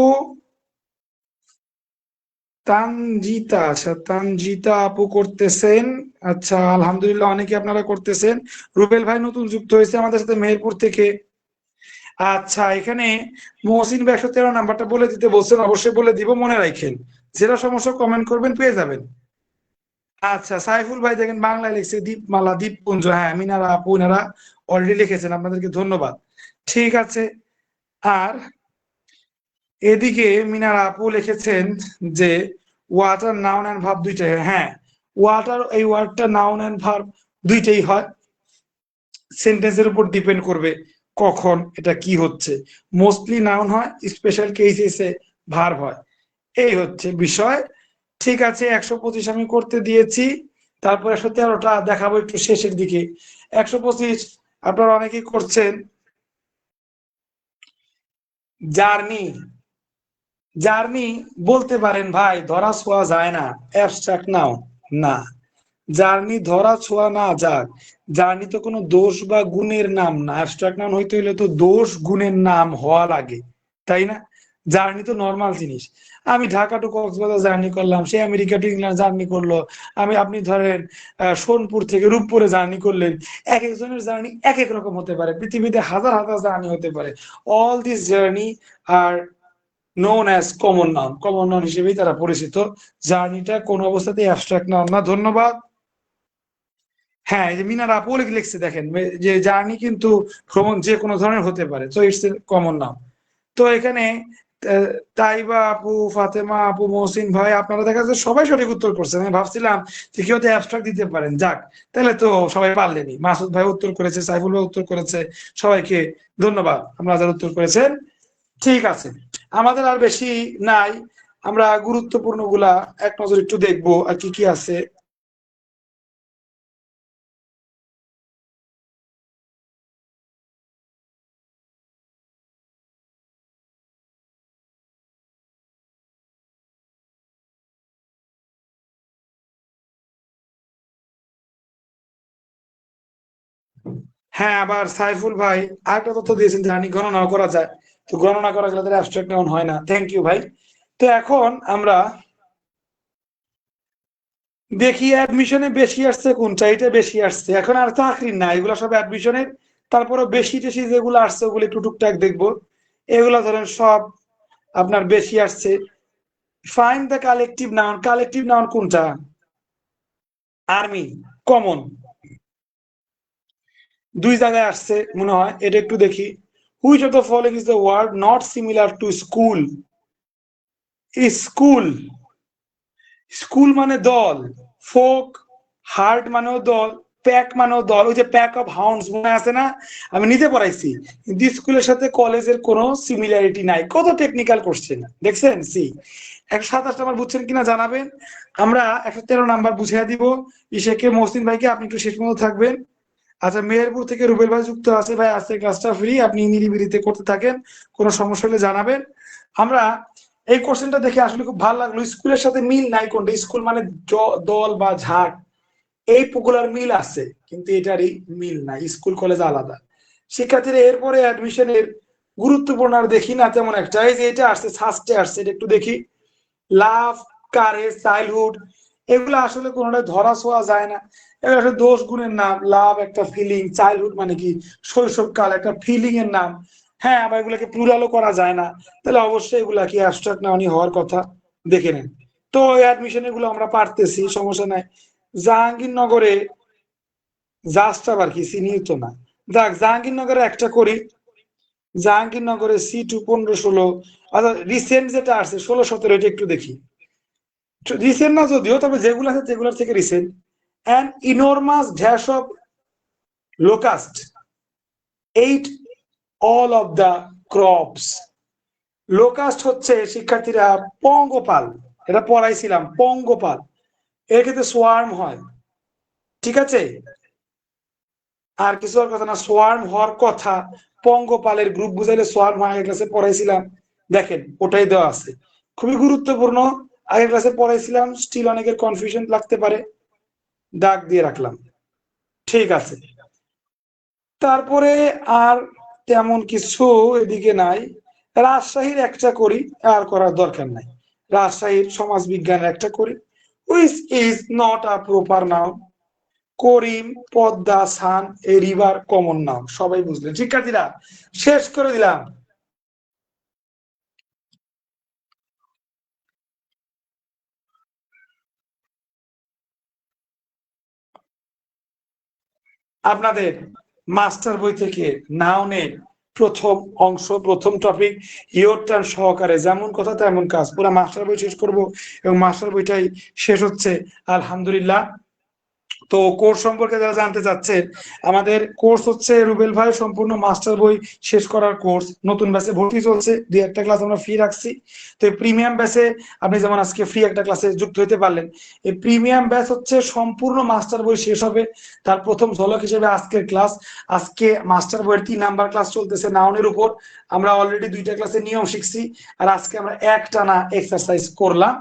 তানজিতা, আচ্ছা তানজিতা আপু করতেছেন। আচ্ছা আলহামদুলিল্লাহ, অনেকে আপনারা করতেছেন। রুবেল ভাই নতুন যুক্ত হয়েছে আমাদের সাথে মেহেরপুর থেকে। আচ্ছা, এখানে মহসিন ভাই 113 নাম্বারটা বলে দিতে বলছেন, অবশ্যই বলে দিব, মনে রাখেন, যেটা সমস্যা কমেন্ট করবেন, পেয়ে যাবেন। আচ্ছা, সাইফুল ভাই দেখেন বাংলায় লিখছে দ্বীপমালা, দ্বীপপুঞ্জ, হ্যাঁ মিনারা আপু এনারা অলরেডি লিখেছেন, আপনাদেরকে ধন্যবাদ। ঠিক আছে, আর এদিকে মিনারা আপু লিখেছেন যে ওয়াটার নাউন অ্যান্ড ভার্ব দুইটাই, হ্যাঁ ওয়াটার এই ওয়ার্ডটা নাউন অ্যান্ড ভার্ব দুইটাই হয়, সেন্টেন্সের উপর ডিপেন্ড করবে কখন এটা কি হচ্ছে, মোস্টলি নাউন হয়, স্পেশাল কেসেসে ভার্ব হয়, এই হচ্ছে বিষয়। ঠিক আছে, 125 আমি করতে দিয়েছি, তারপর 113টা দেখাবো একটু শেষের দিকে। 125 আপনারা অনেকেই করছেন। জার্নি, জার্নি বলতে পারেন ভাই ধরা ছোঁয়া যায় না, অ্যাবস্ট্রাক্ট নাও না, জার্নি ধরা ছোঁয়া না যাক, জার্নি তো কোনো দোষ বা গুণের নাম না, অ্যাবস্ট্রাক্ট নাউন হইতে হইলে তো দোষ গুণের নাম হওয়া লাগে, তাই না? জার্নি তো নর্মাল জিনিস, আমি ঢাকা টু কক্সবাজার জার্নি করলাম, সে আমেরিকা টু ইংল্যান্ড জার্নি করলো, আপনি ধরেন সোনপুর থেকে রূপপুরে জার্নি করলেন, এক একজনের জার্নি এক এক রকম হতে পারে, পৃথিবীতে হাজার হাজার জার্নি হতে পারে, all this journey are known as common noun, common noun হিসেবেই তারা পরিচিত, জার্নিটা কোন অবস্থাতেই অ্যাবস্ট্রাক্ট নাউন না। ধন্যবাদ। হ্যাঁ, এই যে মিনার আপু লিখছে দেখেন, যে জার্নি কিন্তু ভ্রমণ যে কোনো ধরনের হতে পারে, তো ইটস কমন নাউন। তো এখানে তাইবা আপু, ফাতেমা আপু, মহসিন ভাই, আপনারা দেখা যাচ্ছে সবাই সঠিক উত্তর করছেন, আমি ভাবছিলাম যে কেউ তো অ্যাবস্ট্রাক্ট দিতে পারেন, যাক তাহলে তো সবাই পারলেনি, মাসুদ ভাই উত্তর করেছে, সাইফুল ভাই উত্তর করেছে, সবাইকে ধন্যবাদ আপনারা যারা উত্তর করেছেন। ঠিক আছে, আমাদের আর বেশি নাই, আমরা গুরুত্বপূর্ণ গুলা এক নজর একটু দেখবো আর কি কি আছে। হ্যাঁ, আবার সাইফুল ভাই আরেকটা তথ্য দিয়েছেন, জানি গণনা করা যায়, তো গণনা করা গেলে তাদের অ্যাবস্ট্রাক্ট নাউন হয় না, থ্যাংক ইউ ভাই। তো এখন আমরা দেখি অ্যাডমিশনে বেশি আসছে কোনটা, এটা বেশি আসছে, এখন আর চাকরির না, এগুলো সব অ্যাডমিশনের। তারপরে বেশি টেশি যেগুলো আসছে ওগুলো একটু টুকটাক দেখবো, এগুলা ধরেন সব আপনার বেশি আসছে। Find the collective noun, collective noun কোনটা, আর্মি, কমন, দুই জায়গায় আসছে মনে হয়, এটা একটু দেখি। Which of the following is the word not similar to school, school, school মানে দল, ফোক, হার্ট মানেও দল, প্যাক মানেও দল। ওই যে প্যাক অফ হাউন্ডস মনে আছে না, আমি নিজে পড়াইছি। কিন্তু স্কুলের সাথে কলেজের কোনো সিমিলারিটি নাই। কত টেকনিক্যাল কোশ্চেন দেখছেন। সি 127 নাম্বার বুঝছেন কিনা জানাবেন। আমরা 113 নাম্বার বুঝিয়ে দিব ইশেকে, মহসিন ভাইকে। আপনি একটু শেষ পর্যন্ত থাকবেন। আচ্ছা, মেহেরপুর থেকে রুবেল ভাই যুক্ত আছে। ভাই আজকে ক্লাসটা ফ্রি, আপনি নিরিবিলিতে করতে থাকেন, কোনো সমস্যা হলে জানাবেন। আমরা এই কোশ্চেনটা দেখে আসলে খুব ভালো লাগলো। স্কুলের সাথে মিল নাই কোনটা, স্কুল মানে দল বা ঝাঁক, এই পপুলার মিল আছে, কিন্তু এটারই মিল নাই। স্কুল কলেজ আলাদা। শিক্ষার্থীরা এরপরে অ্যাডমিশনের গুরুত্বপূর্ণ আর দেখি না তেমন একটা। এই যে এটা আসছে, সাস্টে আসছে, এটা একটু দেখি। লাভ, কারেজ, চাইল্ডহুড, এগুলো আসলে কোনোটা ধরা ছোঁয়া যায় না। এগুলো আসলে দোষ গুণের নাম। লাভ একটা ফিলিং, চাইল্ডহুড মানে কি শৈশবকাল, একটা ফিলিং এর নাম। হ্যাঁ, আবার এগুলাকে প্লুরালও করা যায় না। তাহলে অবশ্যই এগুলা কি অ্যাবস্ট্রাক্ট নাউনই হওয়ার কথা। দেখে নেন। তো অ্যাডমিশন এগুলো আমরা পারতেছি, সমস্যা নাই। জাহাঙ্গীরনগরে জাস্ট আবার কি চিনিও তো না। দেখ, জাহাঙ্গীরনগরে একটা করি। জাহাঙ্গীরনগরে C2 15-16, অর্থাৎ রিসেন্ট যেটা আসছে 16-17, এটা একটু দেখি। রিসেন্ট না যদিও, তবে যেগুলো আছে যেগুলোর থেকে recent. An enormous dash of locust eight all of the crops. Locust হচ্ছে শিক্ষার্থীরা পঙ্গপাল, এটা পড়াইছিলাম, পঙ্গপাল। এর ক্ষেত্রে সোয়ার্ম হয়, ঠিক আছে। আর কিছু আর কথা না, সোয়ার্ম হওয়ার কথা। পঙ্গপালের গ্রুপ বুঝাইলে সোয়ার্ম হয়, আগের ক্লাসে পড়াইছিলাম। দেখেন, ওটাই দেওয়া আছে, খুবই গুরুত্বপূর্ণ। আগের ক্লাসে পড়াইছিলাম, স্টিল অনেকের কনফিউশন লাগতে পারে, দাগ দিয়ে রাখলাম। ঠিক আছে, তারপরে আর তেমন কিছু এদিকে নাই। রাজশাহীর একটা করি, আর করার দরকার নাই। রাজশাহীর সমাজ বিজ্ঞানের একটা করি, which is not a proper noun. Karim, Padma, sun, a river common noun. সবাই বুঝলেন শিক্ষার্থীরা? শেষ করে দিলাম। আপনাদের মাস্টার বই থেকে নাউনের প্রথম অংশ, প্রথম টপিক, ইয়োর টার্ন সহকারে যেমন কথা তেমন কাজ, পুরো মাস্টার বই শেষ করব। এবং মাস্টার বইটাই শেষ হচ্ছে আলহামদুলিল্লাহ। তো কোর্স সম্পর্কে যারা জানতে চাচ্ছেন, আমাদের কোর্স হচ্ছে রুবেল ভাই সম্পূর্ণ মাস্টার বই শেষ করার কোর্স। নতুন ব্যাচে ভর্তি চলছে, দুই একটা ক্লাস আমরা ফ্রি রাখছি। তো এই প্রিমিয়াম ব্যাচে আপনি যেমন আজকে ফ্রি একটা ক্লাসে যুক্ত হতে পারলেন, এই প্রিমিয়াম ব্যাচ হচ্ছে সম্পূর্ণ মাস্টার বই শেষ হবে। তার প্রথম ঝলক হিসেবে আজকের ক্লাস। আজকে মাস্টার বইয়ের 3 নাম্বার ক্লাস চলতেছে নাউনের উপর। আমরা অলরেডি 2টা ক্লাসের নিয়ম শিখছি, আর আজকে আমরা একটানা এক্সারসাইজ করলাম।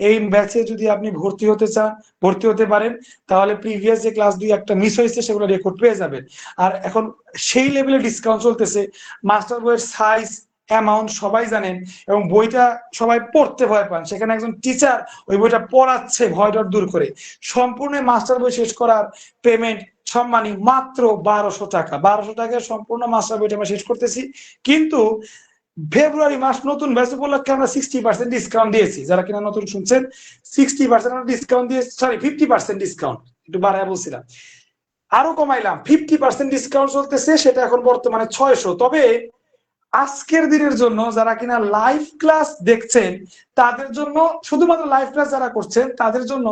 এই ব্যাচে যদি আপনি ভর্তি হতে চান, ভর্তি হতে পারেন। তাহলে প্রিভিয়াস যে ক্লাস 2-1টা মিস হয়েছে, সেগুলো রেকর্ড পেয়ে যাবেন। আর এখন সেই লেভেলে ডিসকাউন্ট চলতেছে। মাস্টার বইয়ের সাইজ, অ্যামাউন্ট সবাই জানেন, এবং বইটা সবাই পড়তে ভয় পান, সেখানে একজন টিচার ওই বইটা পড়াচ্ছে ভয় ডর দূর করে। সম্পূর্ণ মাস্টার বই শেষ করার পেমেন্ট সম্মানী মাত্র 1200 টাকা। 1200 টাকায় সম্পূর্ণ মাস্টার বইটা আমরা শেষ করতেছি। কিন্তু ফেব্রুয়ারি মাস নতুন ব্যাচ উপলক্ষে আমরা 60% ডিসকাউন্ট দিয়েছি। যারা কিনা নতুন শুনছেন, 60% আমরা ডিসকাউন্ট দিয়ে, সরি 50% ডিসকাউন্ট, একটু বাড়ায় বলছিলাম, আরো কমাইলাম। 50% ডিসকাউন্ট চলতেছে, সেটা এখন বর্তমানে 600। তবে আজকের দিনের জন্য যারা কিনা লাইভ ক্লাস দেখছেন, তাদের জন্য, শুধুমাত্র লাইভ ক্লাস যারা করছেন তাদের জন্য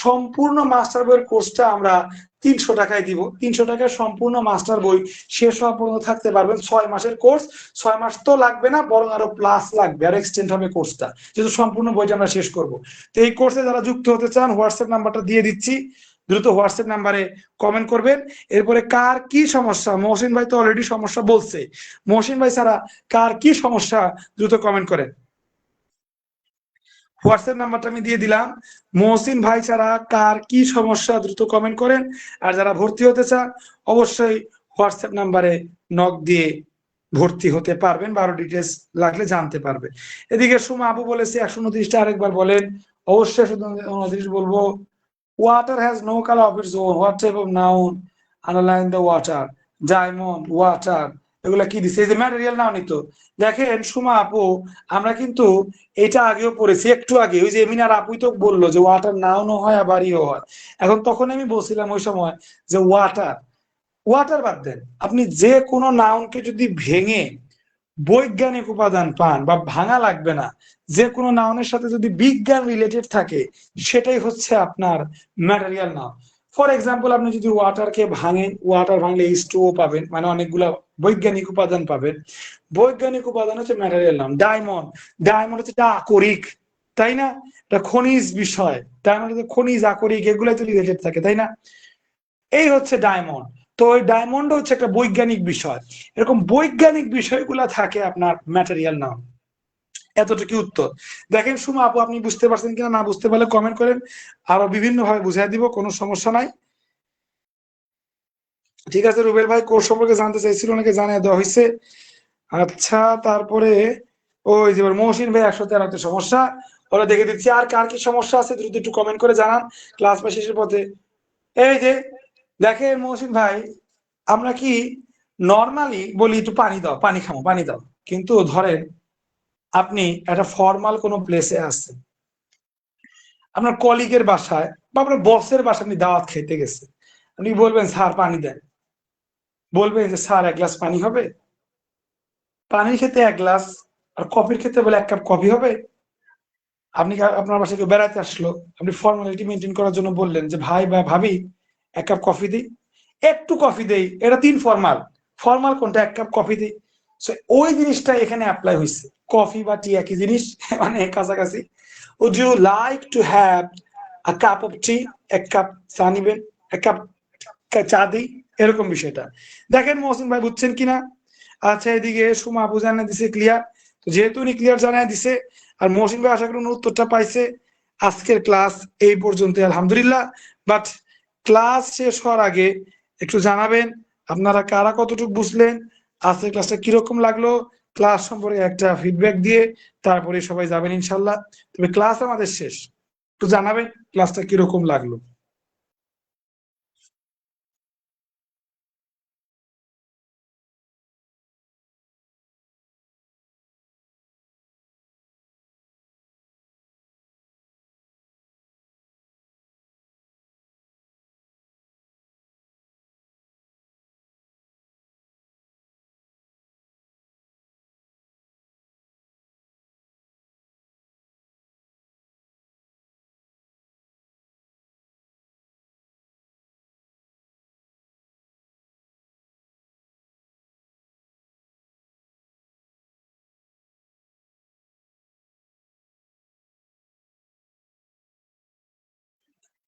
সম্পূর্ণ মাস্টার বইয়ের কোর্সটা আমরা 300 টাকায় দিব। 300 টাকায় সম্পূর্ণ মাস্টার বই শেষ হওয়া পর্যন্ত থাকতে পারবেন। 6 মাসের কোর্স। 6 মাস তো লাগবে না, বরং আরো প্লাস লাগবে, আরো এক্সটেন্ড হবে কোর্সটা, যেহেতু সম্পূর্ণ বইটা আমরা শেষ করব। তো এই কোর্সে যারা যুক্ত হতে চান, হোয়াটসঅ্যাপ নাম্বারটা দিয়ে দিচ্ছি, দ্রুত হোয়াটসঅ্যাপ নাম্বারে কমেন্ট করবেন। এরপরে কার কি সমস্যা, মহসিন ভাই তো অলরেডি সমস্যা বলছে, মহসিন ভাই ছাড়া কার কি সমস্যা দ্রুত কমেন্ট করেন। হোয়াটসঅ্যাপ নাম্বারটা আমি দিয়ে দিলাম। মহসিন ভাই ছাড়া কার কি সমস্যা দ্রুত কমেন্ট করেন। আর যারা ভর্তি হতে চান, অবশ্যই হোয়াটসঅ্যাপ নাম্বারে নক দিয়ে ভর্তি হতে পারবেন, বা আরো ডিটেলস লাগলে জানতে পারবে। এদিকে সুমা আপু বলেছে 129টা, আরেকবার বলেন। অবশ্যই 129 বলবো। Water has no color of its own. What type of noun underline the water? Diamond, water, এগুলা কি দিছে? এই যে ম্যাটেরিয়াল নাউনই তো। দেখেন সুমা আপু, আমরা কিন্তু এটা আগেও পড়েছি, একটু আগে ওই যে এমিনার আপুই তো বললো যে ওয়াটার নাউনও হয় আবার ইও হয়। এখন তখন আমি বলছিলাম ওই সময় যে ওয়াটার, ওয়াটার বাদ দেন, আপনি যে কোনো নাউনকে যদি ভেঙে বৈজ্ঞানিক উপাদান পান বা ভাঙা লাগবে না, যে কোনো নাউনের সাথে যদি বিজ্ঞান রিলেটেড থাকে সেটাই হচ্ছে আপনার ম্যাটেরিয়াল নাউন। ফর এক্সাম্পল, আপনি যদি ওয়াটারকে ভাঙেন, ওয়াটার ভাঙলে H2O পাবেন, মানে অনেকগুলা বৈজ্ঞানিক উপাদান পাবেন। বৈজ্ঞানিক উপাদান হচ্ছে ম্যাটেরিয়াল নাউন। ডায়মন্ড, ডায়মন্ড হচ্ছে এটা আকরিক, তাই না? এটা খনিজ বিষয়, ডায়মন্ড হচ্ছে খনিজ, আকরিক, এগুলাই তো রিলেটেড থাকে, তাই না? এই হচ্ছে ডায়মন্ড। তো ওই ডায়মন্ড হচ্ছে একটা বৈজ্ঞানিক বিষয়। এরকম বৈজ্ঞানিক বিষয়গুলা থাকে আপনার ম্যাটেরিয়াল নাউন। এতটুকু উত্তর। দেখেন সুমা আপু, আপনি বুঝতে পারছেন কিনা, না বুঝতে পারলে কমেন্ট করেন, আরো বিভিন্ন ভাবে বুঝাই দিব, কোনো সমস্যা নাই। ঠিক আছে, রুবেল ভাই কোর্স সম্পর্কে জানতে চাইছিল, অনেকে জানিয়ে দেওয়া হয়েছে। আচ্ছা, তারপরে ওই যে মহসিন ভাই 113তে সমস্যা, ওরা দেখে দিচ্ছি। আর কার কি সমস্যা আছে দ্রুত একটু কমেন্ট করে জানান ক্লাস বা শেষের পথে। এই যে দেখেন মহসিন ভাই, আমরা কি নর্মালি বলি একটু পানি দাও, পানি খামো, পানি দাও, কিন্তু ধরেন আপনি একটা ফর্মাল কোনো প্লেসে আছেন, আপনার কলিগের বাসায় বা আপনার বসের বাসায় আপনি দাওয়াত খেতে গেছেন, আপনি বলবেন স্যার পানি দেন, বলবেন যে স্যার 1 গ্লাস পানি হবে? পানির ক্ষেত্রে 1 গ্লাস, আর কফির ক্ষেত্রে বলে 1 কাপ কফি হবে? আপনি আপনার বাসায় কেউ বেড়াতে আসলো, আপনি ফর্মালিটি মেনটেন করার জন্য বললেন যে ভাই বা ভাবি 1 কাপ কফি দিই, একটু কফি দেই, এটা 3 ফর্মাল। ফর্মাল কোনটা? 1 কাপ কফি দিই। ওই জিনিসটা এখানে অ্যাপ্লাই হয়েছে। কফি বা টি একই জিনিস, মানে কাছাকাছি। Would you like to have a cup of tea? 1 cup চা নিবেন, 1 কাপ চা দিই, এরকম বিষয়টা। দেখেন মহসিন ভাই বুঝছেন কিনা। আচ্ছা, এদিকে সুমা আপু জানিয়ে দিছে ক্লিয়ার। তো যেহেতু উনি ক্লিয়ার জানিয়ে দিছে, আর মহসিন ভাই আশা করি উত্তরটা পাইছে। আজকের ক্লাস এই পর্যন্ত, আলহামদুলিল্লাহ। বাট ক্লাস শেষ হওয়ার আগে একটু জানাবেন আপনারা কারা কতটুকু বুঝলেন, আজকের ক্লাসটা কিরকম লাগলো। ক্লাস সম্পর্কে একটা ফিডব্যাক দিয়ে তারপরে সবাই যাবেন ইনশাল্লাহ। তবে ক্লাস আমাদের শেষ, একটু জানাবেন ক্লাসটা কিরকম লাগলো।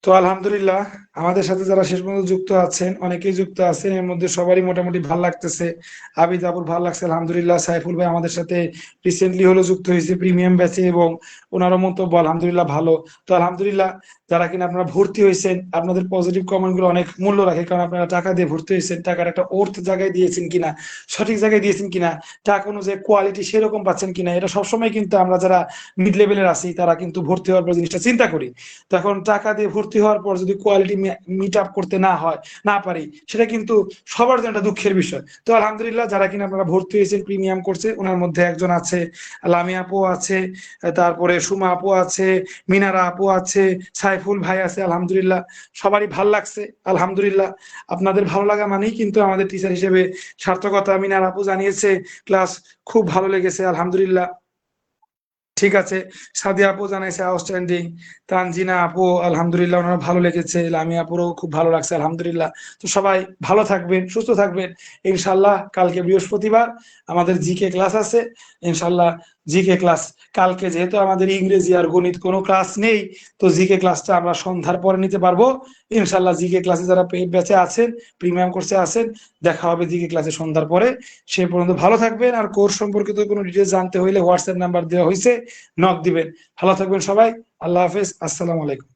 তো আলহামদুলিল্লাহ, আমাদের সাথে যারা শেষ পর্যন্ত যুক্ত আছেন, অনেকেই যুক্ত আছেন, এর মধ্যে সবারই মোটামুটি ভালো লাগতেছে। আবিদ আবুর ভালো লাগছে আলহামদুলিল্লাহ। সাইফুল ভাই আমাদের সাথে রিসেন্টলি হলো যুক্ত হয়েছে প্রিমিয়াম ব্যাচে, এবং ওনারও মন্তব্য আলহামদুলিল্লাহ ভালো। তো আলহামদুলিল্লাহ, যারা কিনা আপনারা ভর্তি হয়েছেন, আপনাদের পজিটিভ কমেন্ট গুলো অনেক মূল্য রাখে, কারণ আপনারা টাকা দিয়ে ভর্তি হয়েছেন, টাকার একটা অর্থ জায়গায় দিয়েছেন কিনা, সঠিক জায়গায় দিয়েছেন কিনা, টাকা অনুযায়ী কোয়ালিটি সেরকম পাচ্ছেন কিনা, এটা সবসময় কিন্তু আমরা যারা মিড লেভেলের আছি তারা কিন্তু ভর্তি হওয়ার পর জিনিসটা চিন্তা করি। তখন টাকা দিয়ে ভর্তি হওয়ার পর যদি কোয়ালিটি মিট আপ করতে না হয়, না পারি, সেটা কিন্তু সবার জন্য একটা দুঃখের বিষয়। তো আলহামদুলিল্লাহ, যারা কিনা আপনারা ভর্তি হয়েছেন প্রিমিয়াম কোর্সে, ওনার মধ্যে একজন আছে, লামিয়া আপু আছে, তারপরে সুমা আপু আছে, মিনারা আপু আছে, সাইফুল ভাই আছে, আলহামদুলিল্লাহ সবারই ভাল লাগছে আলহামদুলিল্লাহ। আপনাদের ভালো লাগা মানেই কিন্তু আমাদের টিচার হিসেবে সার্থকতা। মিনারা আপু জানিয়েছে ক্লাস খুব ভালো লেগেছে, আলহামদুলিল্লাহ। ঠিক আছে, সাদিয়া আপু জানাইছে আউটস্ট্যান্ডিং, তানজিনা আপু আলহামদুলিল্লাহ ওনার ভালো লেগেছে, লামিয়া আপুরও খুব ভালো লাগছে আলহামদুলিল্লাহ। তো সবাই ভালো থাকবেন, সুস্থ থাকবেন ইনশাল্লাহ। কালকে বৃহস্পতিবার আমাদের জিকে ক্লাস আছে ইনশাল্লাহ। জিকে ক্লাস কালকে, যেহেতু আমাদের ইংরেজি আর গণিত কোনো ক্লাস নেই, তো জিকে ক্লাসটা আমরা সন্ধ্যার পরে নিতে পারবো ইনশাল্লাহ। জিকে ক্লাসে যারা পেইড ব্যাচে আছেন, প্রিমিয়াম কোর্সে আছেন, দেখা হবে জিকে ক্লাসে সন্ধ্যার পরে। সে পর্যন্ত ভালো থাকবেন। আর কোর্স সম্পর্কিত কোনো ডিটেলস জানতে হইলে হোয়াটসঅ্যাপ নাম্বার দেওয়া হয়েছে, নক দিবেন। ভালো থাকবেন সবাই, আল্লাহ হাফেজ, আসসালামু আলাইকুম।